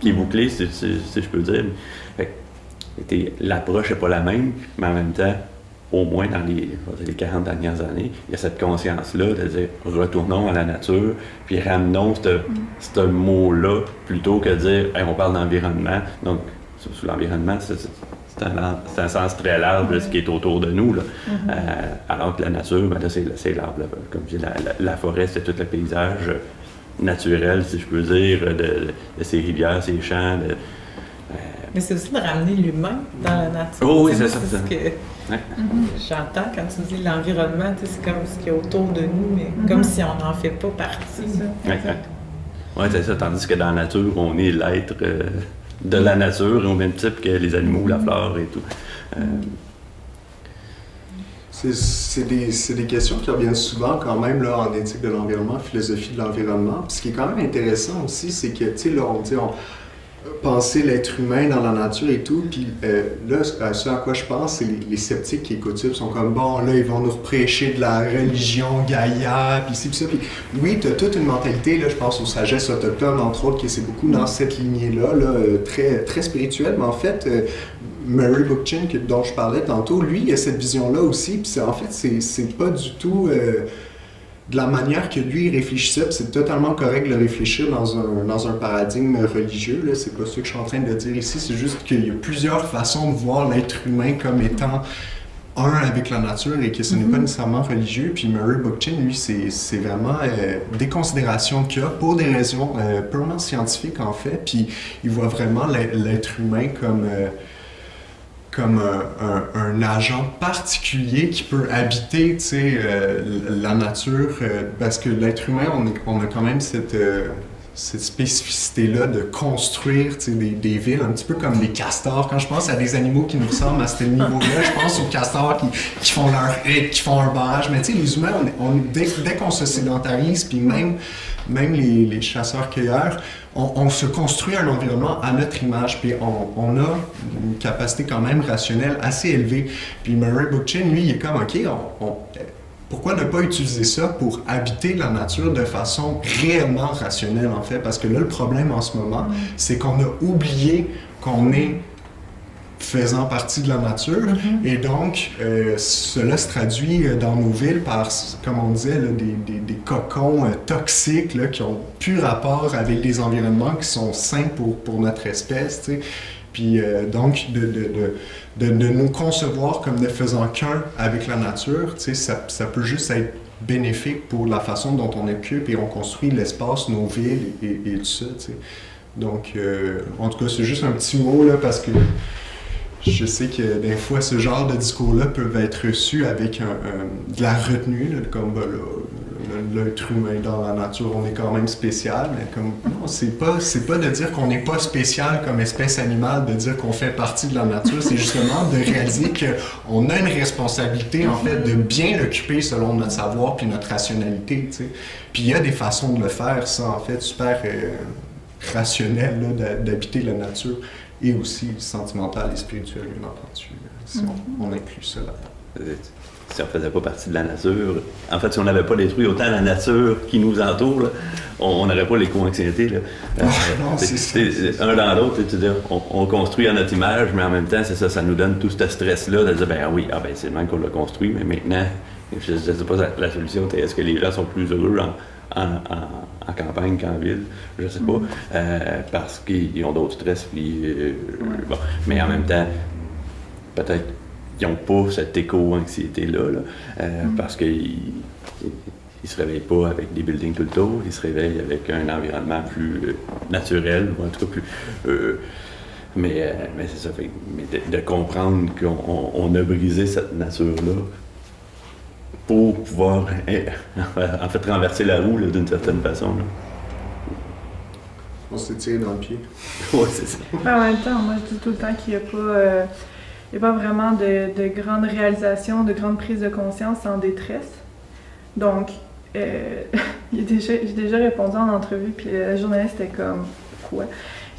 est bouclée, si je peux dire. l'approche n'est pas la même, mais en même temps, au moins dans les 40 dernières années, il y a cette conscience-là de dire retournons à la nature, puis ramenons ce mot-là plutôt que de dire hey, on parle d'environnement. Donc, sous l'environnement, c'est un sens très large de ce qui est autour de nous. Là. Alors que la nature, ben là, c'est l'arbre. Comme je dis, la forêt, c'est tout le paysage naturel, si je peux dire, de ces rivières, ces champs. Mais c'est aussi de ramener l'humain dans la nature. Oh, oui, c'est ça. C'est ce que j'entends quand tu dis l'environnement, c'est comme ce qui est autour de nous, mais comme si on n'en fait pas partie. Oui, c'est ça. Tandis que dans la nature, on est l'être de la nature, au même type que les animaux, la flore et tout. C'est des questions qui reviennent souvent quand même là, en éthique de l'environnement, philosophie de l'environnement. Puis ce qui est quand même intéressant aussi, c'est que, tu sais, là, on dit penser l'être humain dans la nature et tout, puis là, ce à quoi je pense, c'est les sceptiques qui écoutent ça, puis sont comme, bon, là, ils vont nous prêcher de la religion Gaïa, puis ci, puis ça, puis oui, t'as toute une mentalité, là, je pense aux sagesses autochtones, entre autres, qui c'est beaucoup dans cette lignée-là, là, très, très spirituelle, mais en fait, Murray Bookchin, dont je parlais tantôt, lui, il a cette vision-là aussi, puis en fait, c'est pas du tout... de la manière que lui réfléchissait, puis c'est totalement correct de le réfléchir dans un paradigme religieux, là, c'est pas ce que je suis en train de dire ici, c'est juste qu'il y a plusieurs façons de voir l'être humain comme étant un avec la nature et que ce n'est pas nécessairement religieux, puis Murray Bookchin, lui, c'est vraiment des considérations qu'il a pour des raisons purement scientifiques en fait, puis il voit vraiment l'être humain comme un agent particulier qui peut habiter, tu sais, la nature, parce que l'être humain, on a quand même cette spécificité-là de construire, tu sais, des villes, un petit peu comme les castors. Quand je pense à des animaux qui nous ressemblent à ce niveau-là, je pense aux castors qui font leur hit, qui font un barrage. Mais tu sais, les humains, dès qu'on se sédentarise, puis même les chasseurs-cueilleurs, on se construit un environnement à notre image, puis on a une capacité quand même rationnelle assez élevée. Puis Murray Bookchin, lui, il est comme, OK, pourquoi ne pas utiliser ça pour habiter la nature de façon réellement rationnelle, en fait? Parce que là, le problème en ce moment, c'est qu'on a oublié qu'on est faisant partie de la nature, et donc cela se traduit dans nos villes par, comme on disait, là, des cocons toxiques là, qui ont plus rapport avec des environnements qui sont sains pour notre espèce, tu sais. Puis donc de nous concevoir comme ne faisant qu'un avec la nature, tu sais, ça peut juste être bénéfique pour la façon dont on occupe et on construit l'espace, nos villes et tout ça, tu sais. Donc, en tout cas, c'est juste un petit mot là, parce que je sais que des fois, ce genre de discours-là peuvent être reçus avec de la retenue, là, comme l'être humain dans la nature, on est quand même spécial, mais comme non, c'est pas de dire qu'on n'est pas spécial comme espèce animale, de dire qu'on fait partie de la nature, c'est justement de réaliser qu'on a une responsabilité, en fait, de bien l'occuper selon notre savoir puis notre rationalité, tu sais. Puis il y a des façons de le faire, ça, en fait, super rationnel, là, d'habiter la nature. Et aussi sentimental et spirituel, bien entendu, si on inclut ça là-dedans. Si on ne faisait pas partie de la nature, en fait, si on n'avait pas détruit autant la nature qui nous entoure, là, on n'aurait pas l'éco-anxiété. Non, c'est un dans l'autre, on construit à notre image, mais en même temps, c'est ça nous donne tout ce stress-là de dire, c'est le même qu'on l'a construit, mais maintenant, je ne sais pas la solution, est-ce que les gens sont plus heureux en campagne qu'en ville, je sais pas, parce qu'ils ont d'autres stress, puis bon, mais en même temps, peut-être qu'ils n'ont pas cette éco-anxiété-là, parce qu'ils se réveillent pas avec des buildings tout le tour, ils se réveillent avec un environnement plus naturel, ou en tout cas plus... mais c'est ça, mais de comprendre qu'on a brisé cette nature-là, pour pouvoir, en fait, renverser la roue d'une certaine façon. Là. On s'est tiré dans le pied. Oui, c'est ça. En même temps, moi, je dis tout le temps qu'il n'y a pas vraiment de grande réalisation, de grande prise de conscience sans détresse. Donc, j'ai déjà répondu en entrevue, puis la journaliste était comme « Quoi? »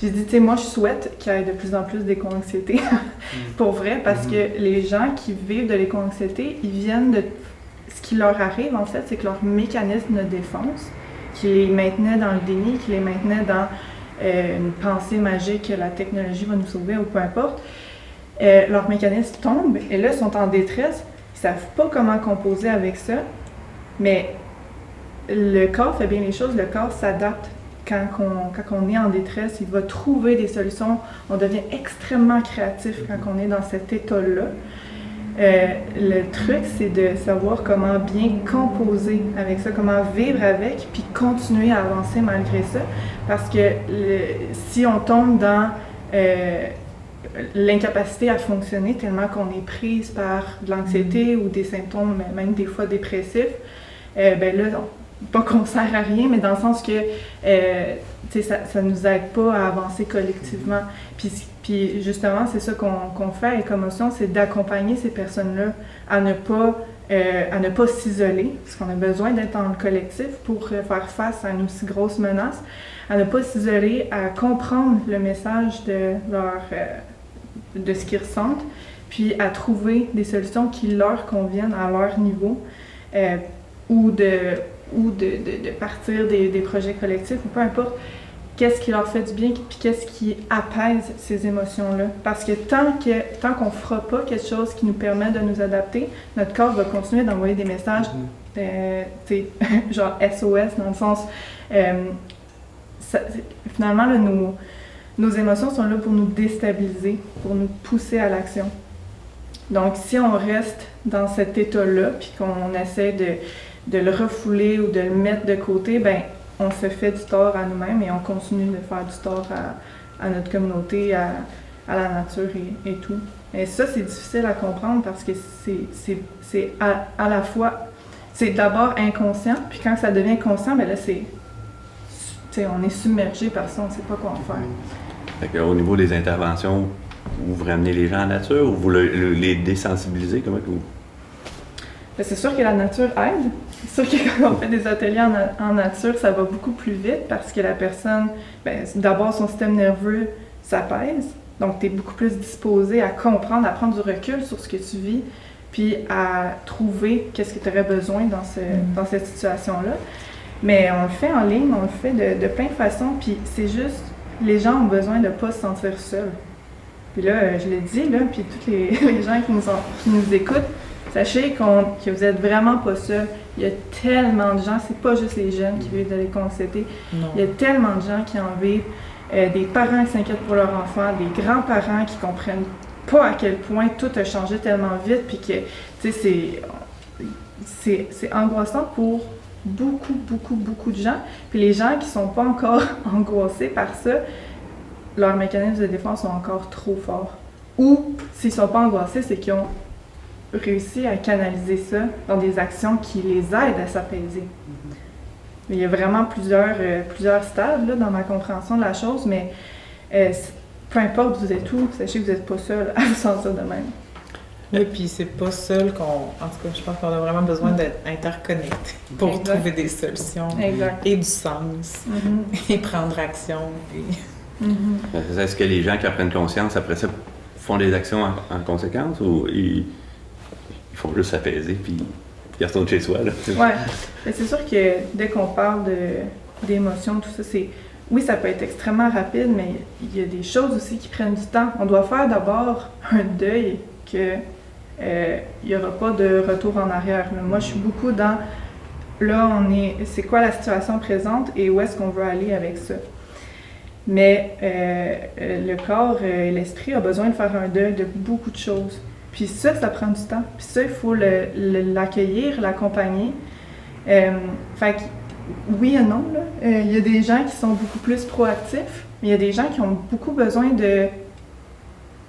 J'ai dit, tu sais, moi, je souhaite qu'il y ait de plus en plus d'éco-anxiété, pour vrai, parce que les gens qui vivent de l'éco-anxiété, ils viennent de... Ce qui leur arrive, en fait, c'est que leur mécanisme de défense, qui les maintenait dans le déni, qui les maintenait dans une pensée magique que la technologie va nous sauver ou peu importe, leur mécanisme tombe et là, ils sont en détresse. Ils ne savent pas comment composer avec ça, mais le corps fait bien les choses, le corps s'adapte. Quand on est en détresse, il va trouver des solutions. On devient extrêmement créatif quand on est dans cet état-là. Le truc, c'est de savoir comment bien composer avec ça, comment vivre avec, puis continuer à avancer malgré ça. Parce que si on tombe dans l'incapacité à fonctionner tellement qu'on est prise par de l'anxiété ou des symptômes, même des fois dépressifs, ben là, pas qu'on sert à rien, mais dans le sens que ça nous aide pas à avancer collectivement. Puis justement, c'est ça qu'on fait avec Commotion, c'est d'accompagner ces personnes-là à ne pas s'isoler, parce qu'on a besoin d'être dans le collectif pour faire face à une aussi grosse menace, à ne pas s'isoler, à comprendre le message de ce qu'ils ressentent, puis à trouver des solutions qui leur conviennent à leur niveau, ou de partir des projets collectifs, ou peu importe, qu'est-ce qui leur fait du bien, puis qu'est-ce qui apaise ces émotions-là. Parce que tant qu'on ne fera pas quelque chose qui nous permet de nous adapter, notre corps va continuer d'envoyer des messages, genre SOS, dans le sens... finalement, là, nos émotions sont là pour nous déstabiliser, pour nous pousser à l'action. Donc, si on reste dans cet état-là, puis qu'on essaie de le refouler ou de le mettre de côté, ben on se fait du tort à nous-mêmes et on continue de faire du tort à notre communauté, à la nature et tout. Et ça, c'est difficile à comprendre parce que c'est à la fois... C'est d'abord inconscient, puis quand ça devient conscient, ben là, on est submergé par ça, on ne sait pas quoi en faire. Fait qu'au niveau des interventions, vous ramenez les gens à la nature ou vous les désensibilisez? Comment que vous... Ben, c'est sûr que la nature aide. C'est sûr que quand on fait des ateliers en nature, ça va beaucoup plus vite parce que la personne, d'abord, son système nerveux s'apaise. Donc, tu es beaucoup plus disposé à comprendre, à prendre du recul sur ce que tu vis, puis à trouver qu'est-ce que tu aurais besoin dans cette situation-là. Mais on le fait en ligne, on le fait de plein de façons, puis c'est juste, les gens ont besoin de ne pas se sentir seuls. Puis là, je l'ai dit, là, puis tous les gens qui nous écoutent, sachez que vous n'êtes vraiment pas seuls. Il y a tellement de gens, c'est pas juste les jeunes qui vivent de l'éco-anxiété. Il y a tellement de gens qui en vivent, des parents qui s'inquiètent pour leurs enfants, des grands-parents qui comprennent pas à quel point tout a changé tellement vite, puis que, tu sais, c'est angoissant pour beaucoup de gens. Puis les gens qui sont pas encore angoissés par ça, leurs mécanismes de défense sont encore trop forts. Ou, s'ils sont pas angoissés, c'est qu'ils ont réussi à canaliser ça dans des actions qui les aident à s'apaiser. Il y a vraiment plusieurs stades là, dans ma compréhension de la chose, mais peu importe vous êtes où, sachez que vous n'êtes pas seul à vous sentir de même. Oui, puis c'est pas seul en tout cas, je pense qu'on a vraiment besoin d'être interconnectés pour trouver des solutions et du sens et prendre action. Est-ce que les gens qui en prennent conscience, après ça, font des actions en conséquence ou ils font juste s'apaiser puis ils retournent chez soi? Oui, c'est sûr que dès qu'on parle d'émotions, tout ça, oui, ça peut être extrêmement rapide, mais il y a des choses aussi qui prennent du temps. On doit faire d'abord un deuil que il n'y aura pas de retour en arrière. Moi, je suis beaucoup dans, c'est quoi la situation présente et où est-ce qu'on veut aller avec ça. Mais le corps et l'esprit ont besoin de faire un deuil de beaucoup de choses. Puis ça prend du temps. Puis ça, il faut l'accueillir, l'accompagner. Fait que, oui et non, là. Il y a des gens qui sont beaucoup plus proactifs, mais il y a des gens qui ont beaucoup besoin de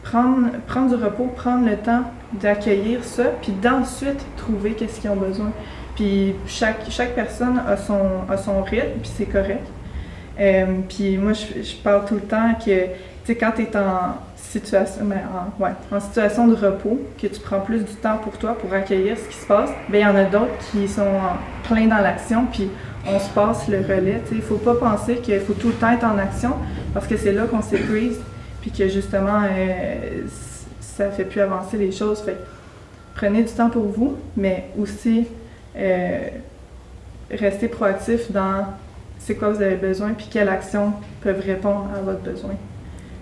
prendre du repos, prendre le temps d'accueillir ça, puis d'ensuite trouver qu'est-ce qu'ils ont besoin. Puis chaque personne a son rythme, puis c'est correct. Puis moi, je parle tout le temps que, tu sais, quand tu es en situation de repos, que tu prends plus du temps pour toi, pour accueillir ce qui se passe, bien, il y en a d'autres qui sont plein dans l'action, puis on se passe le relais. Il ne faut pas penser qu'il faut tout le temps être en action, parce que c'est là qu'on s'épuise, puis que justement, ça ne fait plus avancer les choses. Fait prenez du temps pour vous, mais aussi restez proactif dans c'est quoi vous avez besoin, puis quelles actions peuvent répondre à votre besoin.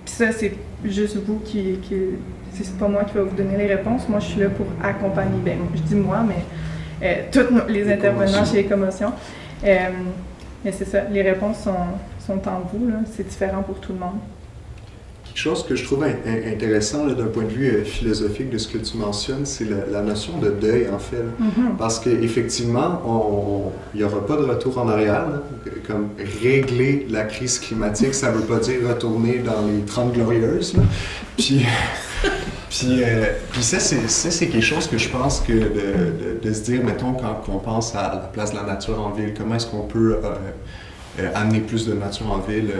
Puis ça, c'est juste vous qui c'est pas moi qui vais vous donner les réponses. Moi, je suis là pour accompagner. Ben, je dis moi, mais tous les intervenants chez Écomotion. Mais c'est ça, les réponses sont en vous, là. C'est différent pour tout le monde. Quelque chose que je trouve intéressant d'un point de vue philosophique de ce que tu mentionnes, c'est la notion de deuil, en fait. Mm-hmm. Parce qu'effectivement, il n'y aura pas de retour en arrière. Là. Comme régler la crise climatique, ça ne veut pas dire retourner dans les 30 glorieuses. Là. Puis ça, c'est quelque chose que je pense que de se dire, mettons, quand on pense à la place de la nature en ville, comment est-ce qu'on peut amener plus de nature en ville?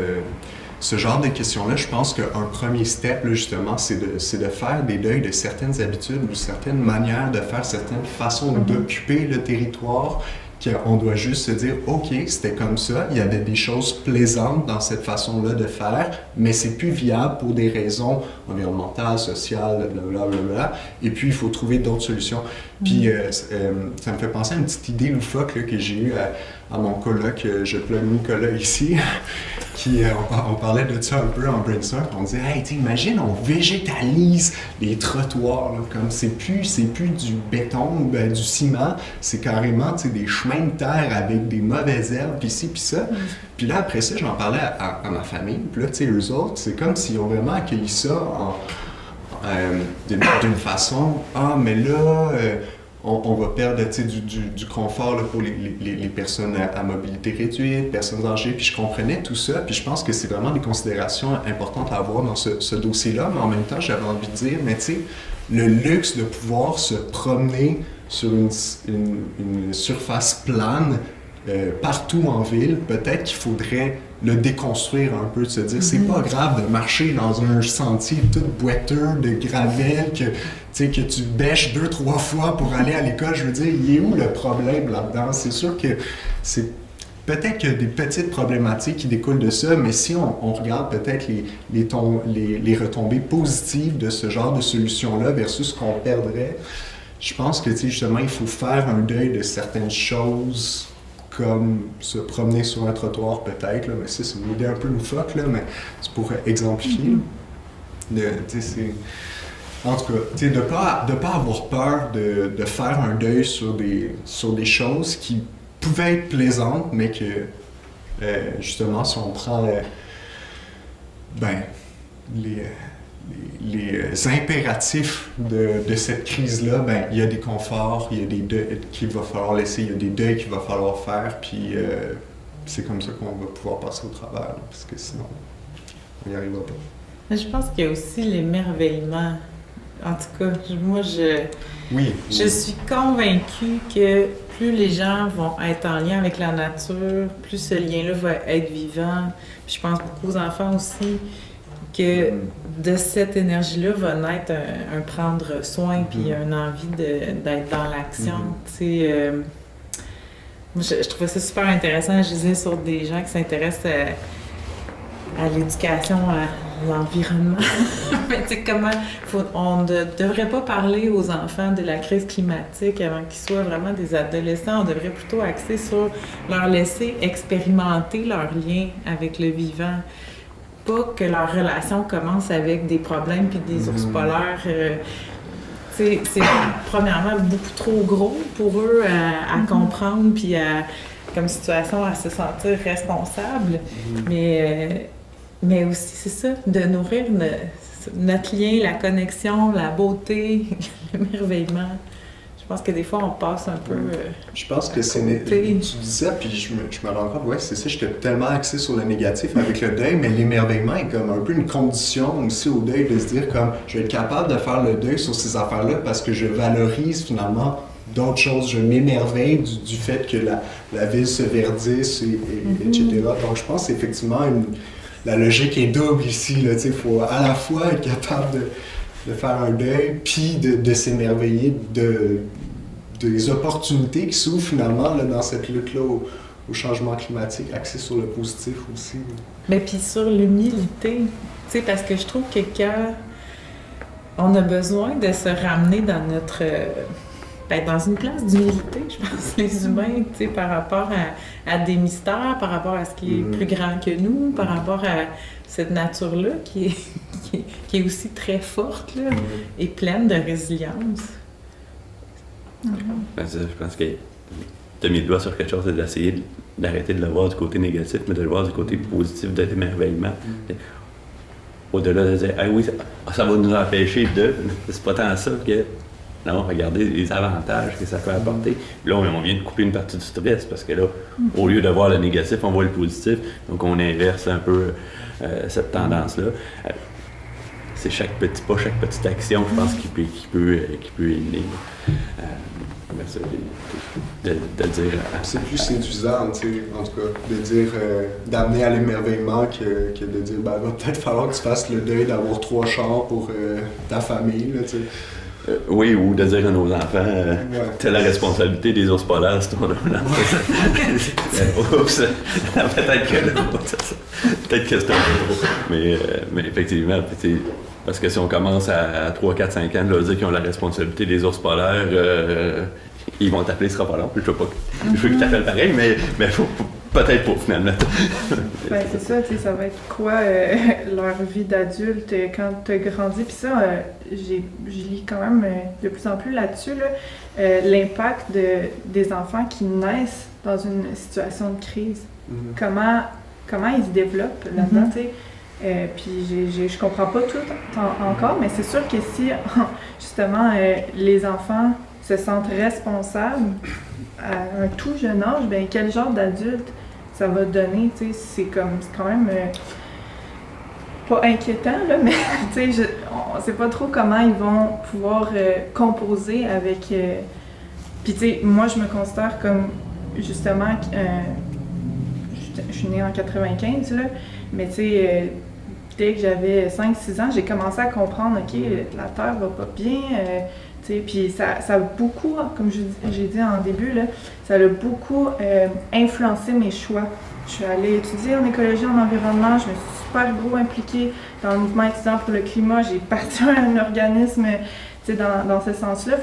Ce genre de questions-là, je pense qu'un premier step, là, justement, c'est de faire des deuils de certaines habitudes ou certaines manières de faire, certaines façons d'occuper le territoire, qu'on doit juste se dire, OK, c'était comme ça, il y avait des choses plaisantes dans cette façon-là de faire, mais c'est plus viable pour des raisons environnementales, sociales, blablabla, et puis il faut trouver d'autres solutions. Puis ça me fait penser à une petite idée loufoque là, que j'ai eue à mon coloc, je plug Nicolas ici, on parlait de ça un peu en brainstorm, on disait, hey, imagine, on végétalise les trottoirs, là, comme c'est plus du béton ou du ciment, c'est carrément des chemins de terre avec des mauvaises herbes, puis ci, puis ça. Puis là, après ça, j'en parlais à ma famille, puis là, eux autres, c'est comme s'ils ont vraiment accueilli ça d'une façon, mais là, on va perdre du confort là, pour les personnes à mobilité réduite, personnes âgées, puis je comprenais tout ça, puis je pense que c'est vraiment des considérations importantes à avoir dans ce dossier-là, mais en même temps, j'avais envie de dire, mais tu sais, le luxe de pouvoir se promener sur une surface plane partout en ville, peut-être qu'il faudrait le déconstruire un peu, de se dire, c'est pas grave de marcher dans un sentier tout boiteux de gravelle que tu bêches 2-3 fois pour aller à l'école. Je veux dire, il est où le problème là-dedans? C'est sûr que c'est peut-être qu'il y a des petites problématiques qui découlent de ça, mais si on regarde peut-être les retombées positives de ce genre de solution-là versus ce qu'on perdrait, je pense que justement, il faut faire un deuil de certaines choses comme se promener sur un trottoir peut-être, là, mais ça, c'est une idée un peu loufoque, là, mais c'est pour exemplifier. En tout cas, de ne pas avoir peur de faire un deuil sur des choses qui pouvaient être plaisantes, mais que, justement, si on prend les impératifs de cette crise-là, il y a des conforts, il y a des deuils qu'il va falloir laisser, il y a des deuils qu'il va falloir faire, puis c'est comme ça qu'on va pouvoir passer au travers, là, parce que sinon, on n'y arrivera pas. Mais je pense qu'il y a aussi l'émerveillement. En tout cas, moi, je suis convaincue que plus les gens vont être en lien avec la nature, plus ce lien-là va être vivant. Puis je pense beaucoup aux enfants aussi, que de cette énergie-là va naître un prendre soin, puis une envie d'être dans l'action. Moi, je trouvais ça super intéressant. Je disais sur des gens qui s'intéressent à l'éducation, à l'environnement. Mais tu sais, on ne devrait pas parler aux enfants de la crise climatique avant qu'ils soient vraiment des adolescents. On devrait plutôt axer sur leur laisser expérimenter leur lien avec le vivant. Pas que leur relation commence avec des problèmes puis des ours polaires. C'est premièrement beaucoup trop gros pour eux à comprendre puis comme situation à se sentir responsable. Mais aussi, c'est ça, de nourrir notre lien, la connexion, la beauté, l'émerveillement. Je pense que des fois, on passe un peu. Je pense que c'est. Tu dis ça, puis je me rends compte, c'est ça, j'étais tellement axé sur le négatif avec le deuil, mais l'émerveillement est comme un peu une condition aussi au deuil de se dire comme je vais être capable de faire le deuil sur ces affaires-là parce que je valorise finalement d'autres choses. Je m'émerveille du fait que la ville se verdisse, etc. Donc je pense effectivement la logique est double ici. Il faut à la fois être capable de faire un deuil, puis de s'émerveiller des opportunités qui s'ouvrent finalement là, dans cette lutte-là au changement climatique, axée sur le positif aussi. Mais puis sur l'humilité, parce que je trouve que quand on a besoin de se ramener dans notre... dans une place d'humilité, je pense, les humains, par rapport à des mystères, par rapport à ce qui est plus grand que nous, par rapport à cette nature-là qui qui est aussi très forte là, et pleine de résilience. Ben, ça, je pense que tu as mis le doigt sur quelque chose, c'est d'essayer d'arrêter de le voir du côté négatif, mais de le voir du côté positif de l'émerveillement. Au-delà de dire, ah oui, ça va nous empêcher de. C'est pas tant ça que. Non, regardez les avantages que ça peut apporter. Puis là, on vient de couper une partie du stress parce que là, au lieu de voir le négatif, on voit le positif. Donc, on inverse un peu cette tendance-là. C'est chaque petit pas, chaque petite action, je pense, qui peut aider. Merci de le dire. C'est plus séduisant, tu sais, en tout cas, de dire, d'amener à l'émerveillement que de dire, ben, va peut-être falloir que tu fasses le deuil d'avoir 3 chars pour ta famille, là, tu sais. Oui, ou de dire à nos enfants, t'as la responsabilité des ours polaires, c'est ton enfant. Oups, peut-être que c'est un peu trop. Mais effectivement, parce que si on commence à 3, 4, 5 ans de leur dire qu'ils ont la responsabilité des ours polaires, ils vont t'appeler, ce sera pas long. Je veux qu'ils t'appellent pareil, mais faut peut-être pas, finalement. Ben, c'est ça, tu sais, ça va être quoi leur vie d'adulte quand tu as grandi. Puis ça, je lis quand même de plus en plus là-dessus, là, l'impact des enfants qui naissent dans une situation de crise. Comment ils se développent là-dedans, tu sais. Puis je comprends pas tout encore, mais c'est sûr que si, justement, les enfants se sentent responsables à un tout jeune âge, ben quel genre d'adulte ça va donner, tu sais, c'est quand même pas inquiétant, là, mais tu sais, on sait pas trop comment ils vont pouvoir composer avec... Puis tu sais, moi je me considère comme, justement, je suis née en 95, là, mais tu sais, dès que j'avais 5-6 ans, j'ai commencé à comprendre, OK, la Terre va pas bien, puis ça a beaucoup, comme j'ai dit en début, là, ça a beaucoup influencé mes choix. Je suis allée étudier en écologie, en environnement, je me suis super gros impliquée dans le mouvement étudiant pour le climat, j'ai parti à un organisme dans ce sens-là.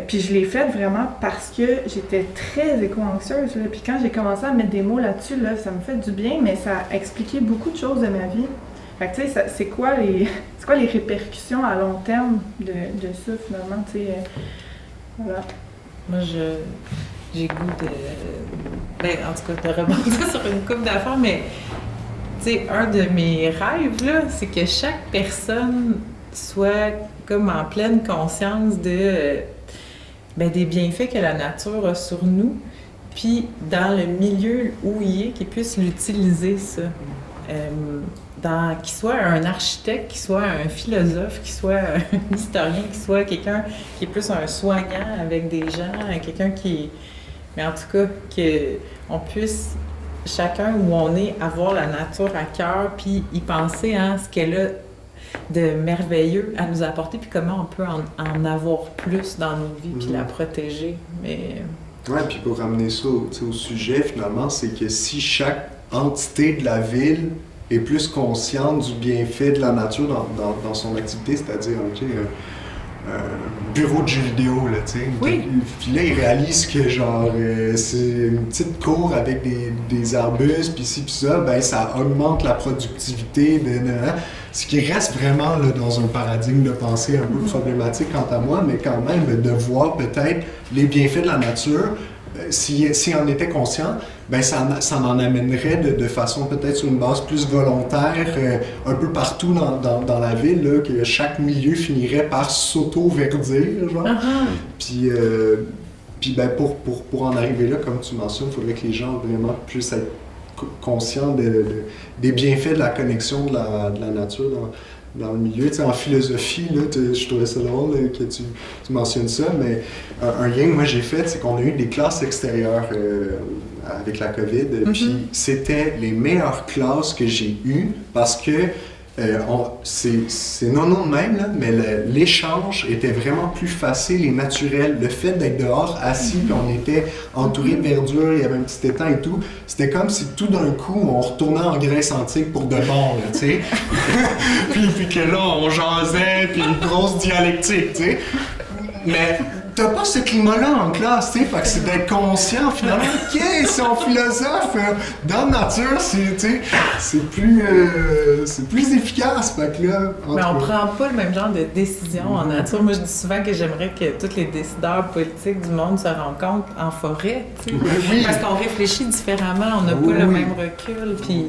Puis je l'ai fait vraiment parce que j'étais très éco-anxieuse. Là. Puis quand j'ai commencé à mettre des mots là-dessus, là, ça me fait du bien, mais ça a expliqué beaucoup de choses de ma vie. Fait que, tu sais, c'est quoi les répercussions à long terme de ça, finalement, tu sais, voilà. Moi, j'ai goût de... Ben, en tout cas, de rebondir sur une couple d'affaires, mais, tu sais, un de mes rêves, là, c'est que chaque personne soit comme en pleine conscience des bienfaits que la nature a sur nous, puis dans le milieu où il est, qu'il puisse l'utiliser, ça. Qu'il soit un architecte, qu'il soit un philosophe, qu'il soit un historien, qu'il soit quelqu'un qui est plus un soignant avec des gens, quelqu'un qui... Mais en tout cas, qu'on puisse, chacun où on est, avoir la nature à cœur, puis y penser à ce qu'elle a de merveilleux à nous apporter, puis comment on peut en avoir plus dans nos vies, puis la protéger. Mais... Ouais, puis pour ramener ça au sujet, finalement, c'est que si chaque entité de la ville est plus consciente du bienfait de la nature dans son activité, c'est-à-dire, OK, bureau de jeux vidéo, là, tu sais. Oui. Puis là, ils réalisent que, genre, c'est une petite cour avec des arbustes, puis ci, puis ça, ben ça augmente la productivité, ce qui reste vraiment là, dans un paradigme de pensée un peu problématique quant à moi, mais quand même, de voir peut-être les bienfaits de la nature, si on était conscient, ben ça en amènerait de façon peut-être sur une base plus volontaire, un peu partout dans la ville, là, que chaque milieu finirait par s'auto-verdir, genre. Puis ben pour en arriver là, comme tu mentionnes, il faudrait que les gens vraiment puissent être conscients des bienfaits de la connexion de la nature dans le milieu. Tu sais, en philosophie, là, je trouvais ça drôle là, que tu mentionnes ça, mais un lien que moi j'ai fait, c'est qu'on a eu des classes extérieures avec la COVID, puis c'était les meilleures classes que j'ai eues parce que c'est non de même, là, mais l'échange était vraiment plus facile et naturel. Le fait d'être dehors, assis, puis on était entouré de verdure, il y avait un petit étang et tout, c'était comme si tout d'un coup, on retournait en Grèce antique pour de bon, tu sais. puis que là, on jasait, puis une grosse dialectique, tu sais. Mais t'as pas ce climat-là en classe, tu sais, fait que c'est d'être conscient, finalement, OK, c'est un philosophe, dans la nature, c'est plus efficace, fait que là... Mais on prend pas le même genre de décision en nature. Moi, je dis souvent que j'aimerais que tous les décideurs politiques du monde se rencontrent en forêt, tu sais. Oui. Parce qu'on réfléchit différemment, on n'a pas le même recul, puis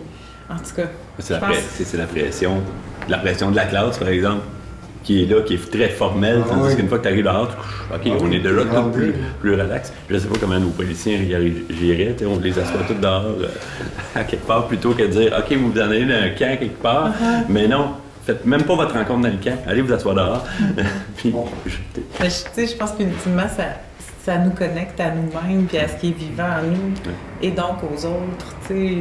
en tout cas... C'est la pression de la classe, par exemple, qui est là, qui est très formelle, tandis qu'une fois que tu arrives dehors, OK, on est déjà tout plus relax. Je sais pas comment nos policiers géreraient, on les assoit tous dehors à quelque part, plutôt que de dire, OK, vous en allez dans un camp quelque part, mais non, faites même pas votre rencontre dans le camp, allez vous asseoir dehors. Puis, je pense qu'ultimement, ça nous connecte à nous-mêmes, puis à ce qui est vivant en nous, et donc aux autres, tu sais.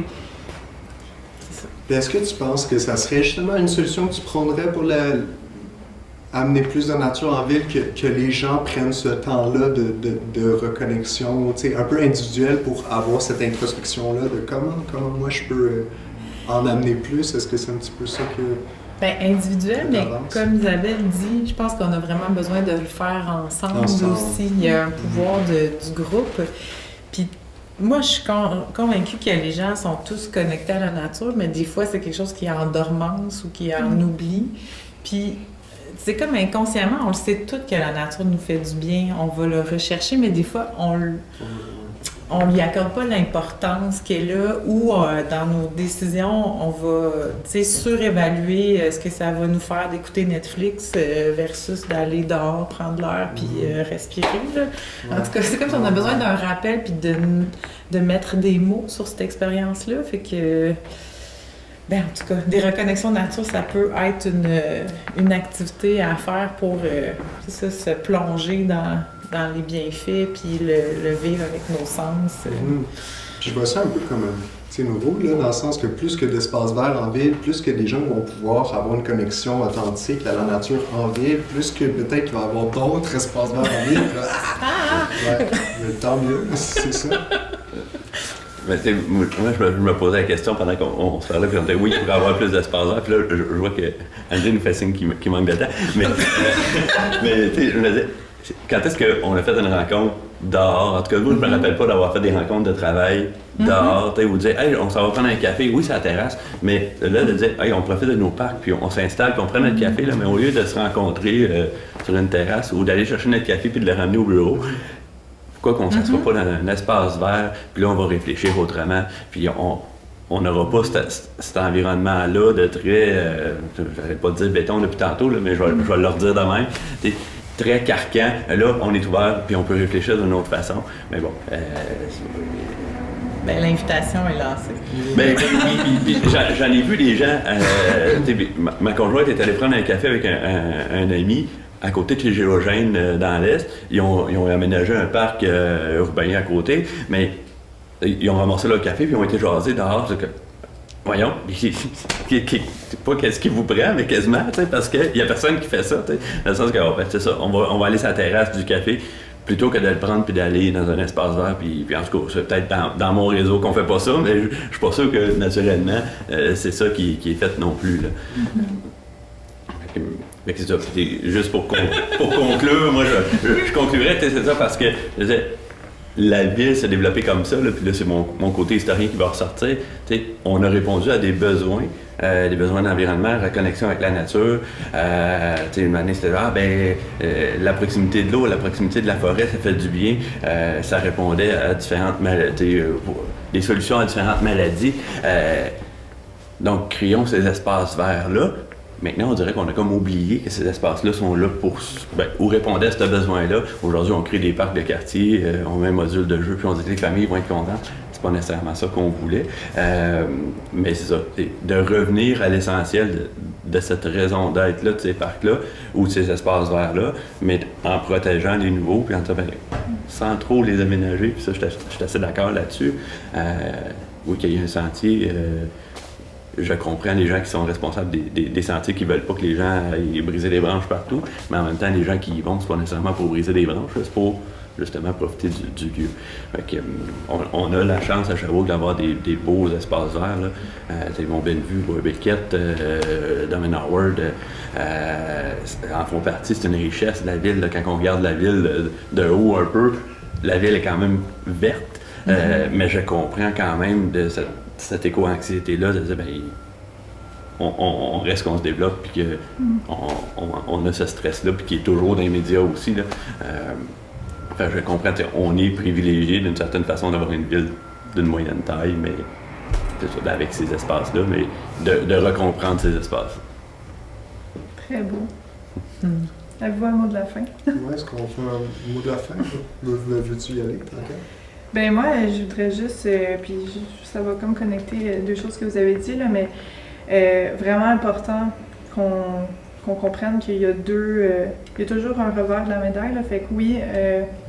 Est-ce que tu penses que ça serait justement une solution que tu prendrais pour amener plus de nature en ville, que les gens prennent ce temps-là de reconnexion, un peu individuel pour avoir cette introspection-là de comment moi je peux en amener plus? Est-ce que c'est un petit peu ça que... Bien, individuel, mais comme Isabelle dit, je pense qu'on a vraiment besoin de le faire ensemble. Aussi. Il y a un pouvoir du groupe. Puis moi, je suis convaincue que les gens sont tous connectés à la nature, mais des fois, c'est quelque chose qui est en dormance ou qui est en oubli. Puis c'est comme inconsciemment, on le sait tous que la nature nous fait du bien, on va le rechercher, mais des fois, on lui accorde pas l'importance qu'elle est là, ou dans nos décisions, on va surévaluer ce que ça va nous faire d'écouter Netflix versus d'aller dehors, prendre l'air puis respirer. Là. En tout cas, c'est comme si on a besoin d'un rappel puis de mettre des mots sur cette expérience-là. Fait que, ben, en tout cas, des reconnexions nature, ça peut être une activité à faire pour se plonger dans les bienfaits, puis le vivre avec nos sens. Je vois ça un peu comme nouveau, là, dans le sens que plus que d'espaces verts en ville, plus que des gens vont pouvoir avoir une connexion authentique à la nature en ville, plus que peut-être qu'il va y avoir d'autres espaces verts en ville. Mais tant mieux, c'est ça. Mais moi, je me posais la question pendant qu'on se parlait, puis on disait oui, il pourrait y avoir plus d'espace vert, puis là, je vois que André nous fait signe qu'il manque de temps. Mais je me disais, quand est-ce qu'on a fait une rencontre dehors? En tout cas, moi, je me rappelle pas d'avoir fait des rencontres de travail dehors, où dire, hey, on s'en va prendre un café, oui, c'est à la terrasse, mais là, de dire, hey, on profite de nos parcs, puis on s'installe, puis on prend notre café, là, mais au lieu de se rencontrer sur une terrasse ou d'aller chercher notre café puis de le ramener au bureau, pourquoi qu'on ne s'assoit pas dans un espace vert, puis là, on va réfléchir autrement, puis on n'aura pas cet environnement-là de très, j'arrête pas de dire béton depuis tantôt, là, mais je vais leur dire de même, très carcan. Là, on est ouvert, puis on peut réfléchir d'une autre façon. Mais bon, l'invitation est lancée. Oui, j'en ai vu des gens. Ma conjointe est allée prendre un café avec un ami à côté de chez Gérogène, dans l'Est. Ils ont aménagé un parc urbain à côté, mais ils ont ramassé leur café, puis ils ont été jasés dehors. Voyons, pas qu'est-ce qui vous prend, mais quasiment, parce qu'il n'y a personne qui fait ça, dans le sens que, c'est ça, on va aller sur la terrasse du café, plutôt que de le prendre puis d'aller dans un espace vert, puis en tout cas, c'est peut-être dans mon réseau qu'on fait pas ça, mais je suis pas sûr que, naturellement, c'est ça qui est fait non plus, là. Mais c'est ça, juste pour conclure, moi, je conclurais, c'est ça, parce que, je disais, la ville s'est développée comme ça, là, puis là, c'est mon côté historien qui va ressortir. T'sais, on a répondu à des besoins d'environnement, reconnexion avec la nature. Une année, c'était la proximité de l'eau, la proximité de la forêt, ça fait du bien. Ça répondait à différentes maladies, des solutions à différentes maladies. Donc, créons ces espaces verts-là. Maintenant, on dirait qu'on a comme oublié que ces espaces-là sont là ou répondaient à ce besoin-là. Aujourd'hui, on crée des parcs de quartier, on met un module de jeu, puis on dit que les familles vont être contentes. C'est pas nécessairement ça qu'on voulait. Mais c'est ça, de revenir à l'essentiel de cette raison d'être-là, de ces parcs-là, ou de ces espaces verts-là, mais en protégeant les nouveaux, puis sans trop les aménager. Puis ça, je suis assez d'accord là-dessus. Oui, qu'il y ait un sentier... Je comprends les gens qui sont responsables des sentiers qui veulent pas que les gens aillent briser des branches partout, mais en même temps, les gens qui y vont, c'est pas nécessairement pour briser des branches, c'est pour justement profiter du lieu. Fait que, on a la chance à Sherbrooke d'avoir des beaux espaces verts. Mon Bellevue, Beckett, Domaine Howard en font partie. C'est une richesse de la ville. Là, quand on regarde la ville de haut un peu, la ville est quand même verte. Mais je comprends quand même de cette éco-anxiété-là, de dire, ben, on reste qu'on se développe, puis qu'on a ce stress-là, puis qui est toujours dans les médias aussi. Là. Enfin, je comprends, on est privilégié d'une certaine façon d'avoir une ville d'une moyenne taille, mais c'est ça, avec ces espaces-là, mais de recomprendre ces espaces. Très beau. Avez-vous un mot de la fin? Ouais, est-ce qu'on fait un mot de la fin? Veux-tu y aller? Okay. Ben moi, je voudrais juste, puis ça va comme connecter deux choses que vous avez dit, là, mais vraiment important qu'on comprenne qu'il y a il y a toujours un revers de la médaille, là, fait que oui,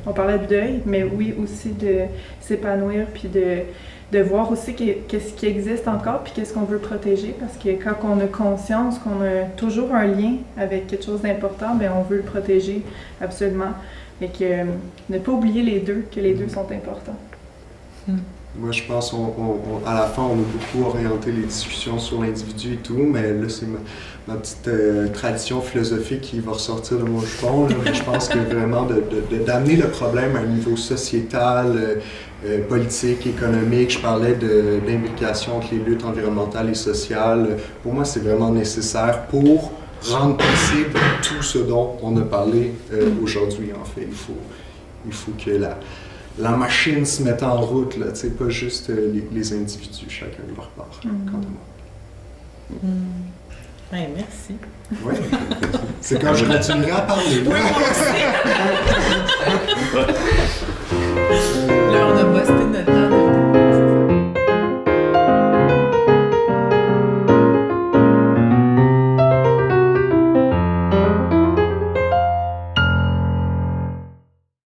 on parlait de deuil, mais oui aussi de s'épanouir, puis de voir aussi qu'est-ce qui existe encore, puis qu'est-ce qu'on veut protéger, parce que quand on a conscience qu'on a toujours un lien avec quelque chose d'important, ben on veut le protéger absolument. Et que ne pas oublier que les deux sont importants. Moi, je pense à la fin, on a beaucoup orienté les discussions sur l'individu et tout, mais là, c'est ma petite tradition philosophique qui va ressortir de mon jupon. Mais je pense que vraiment d'amener le problème à un niveau sociétal, politique, économique, je parlais d'imbrication entre les luttes environnementales et sociales. Pour moi, c'est vraiment nécessaire pour rendre possible tout ce dont on a parlé aujourd'hui, en fait. Il faut que la machine se mette en route, là, pas juste les individus, chacun de leur part. Ouais, merci. Oui, c'est quand je continuerai à parler. Oui, moi aussi.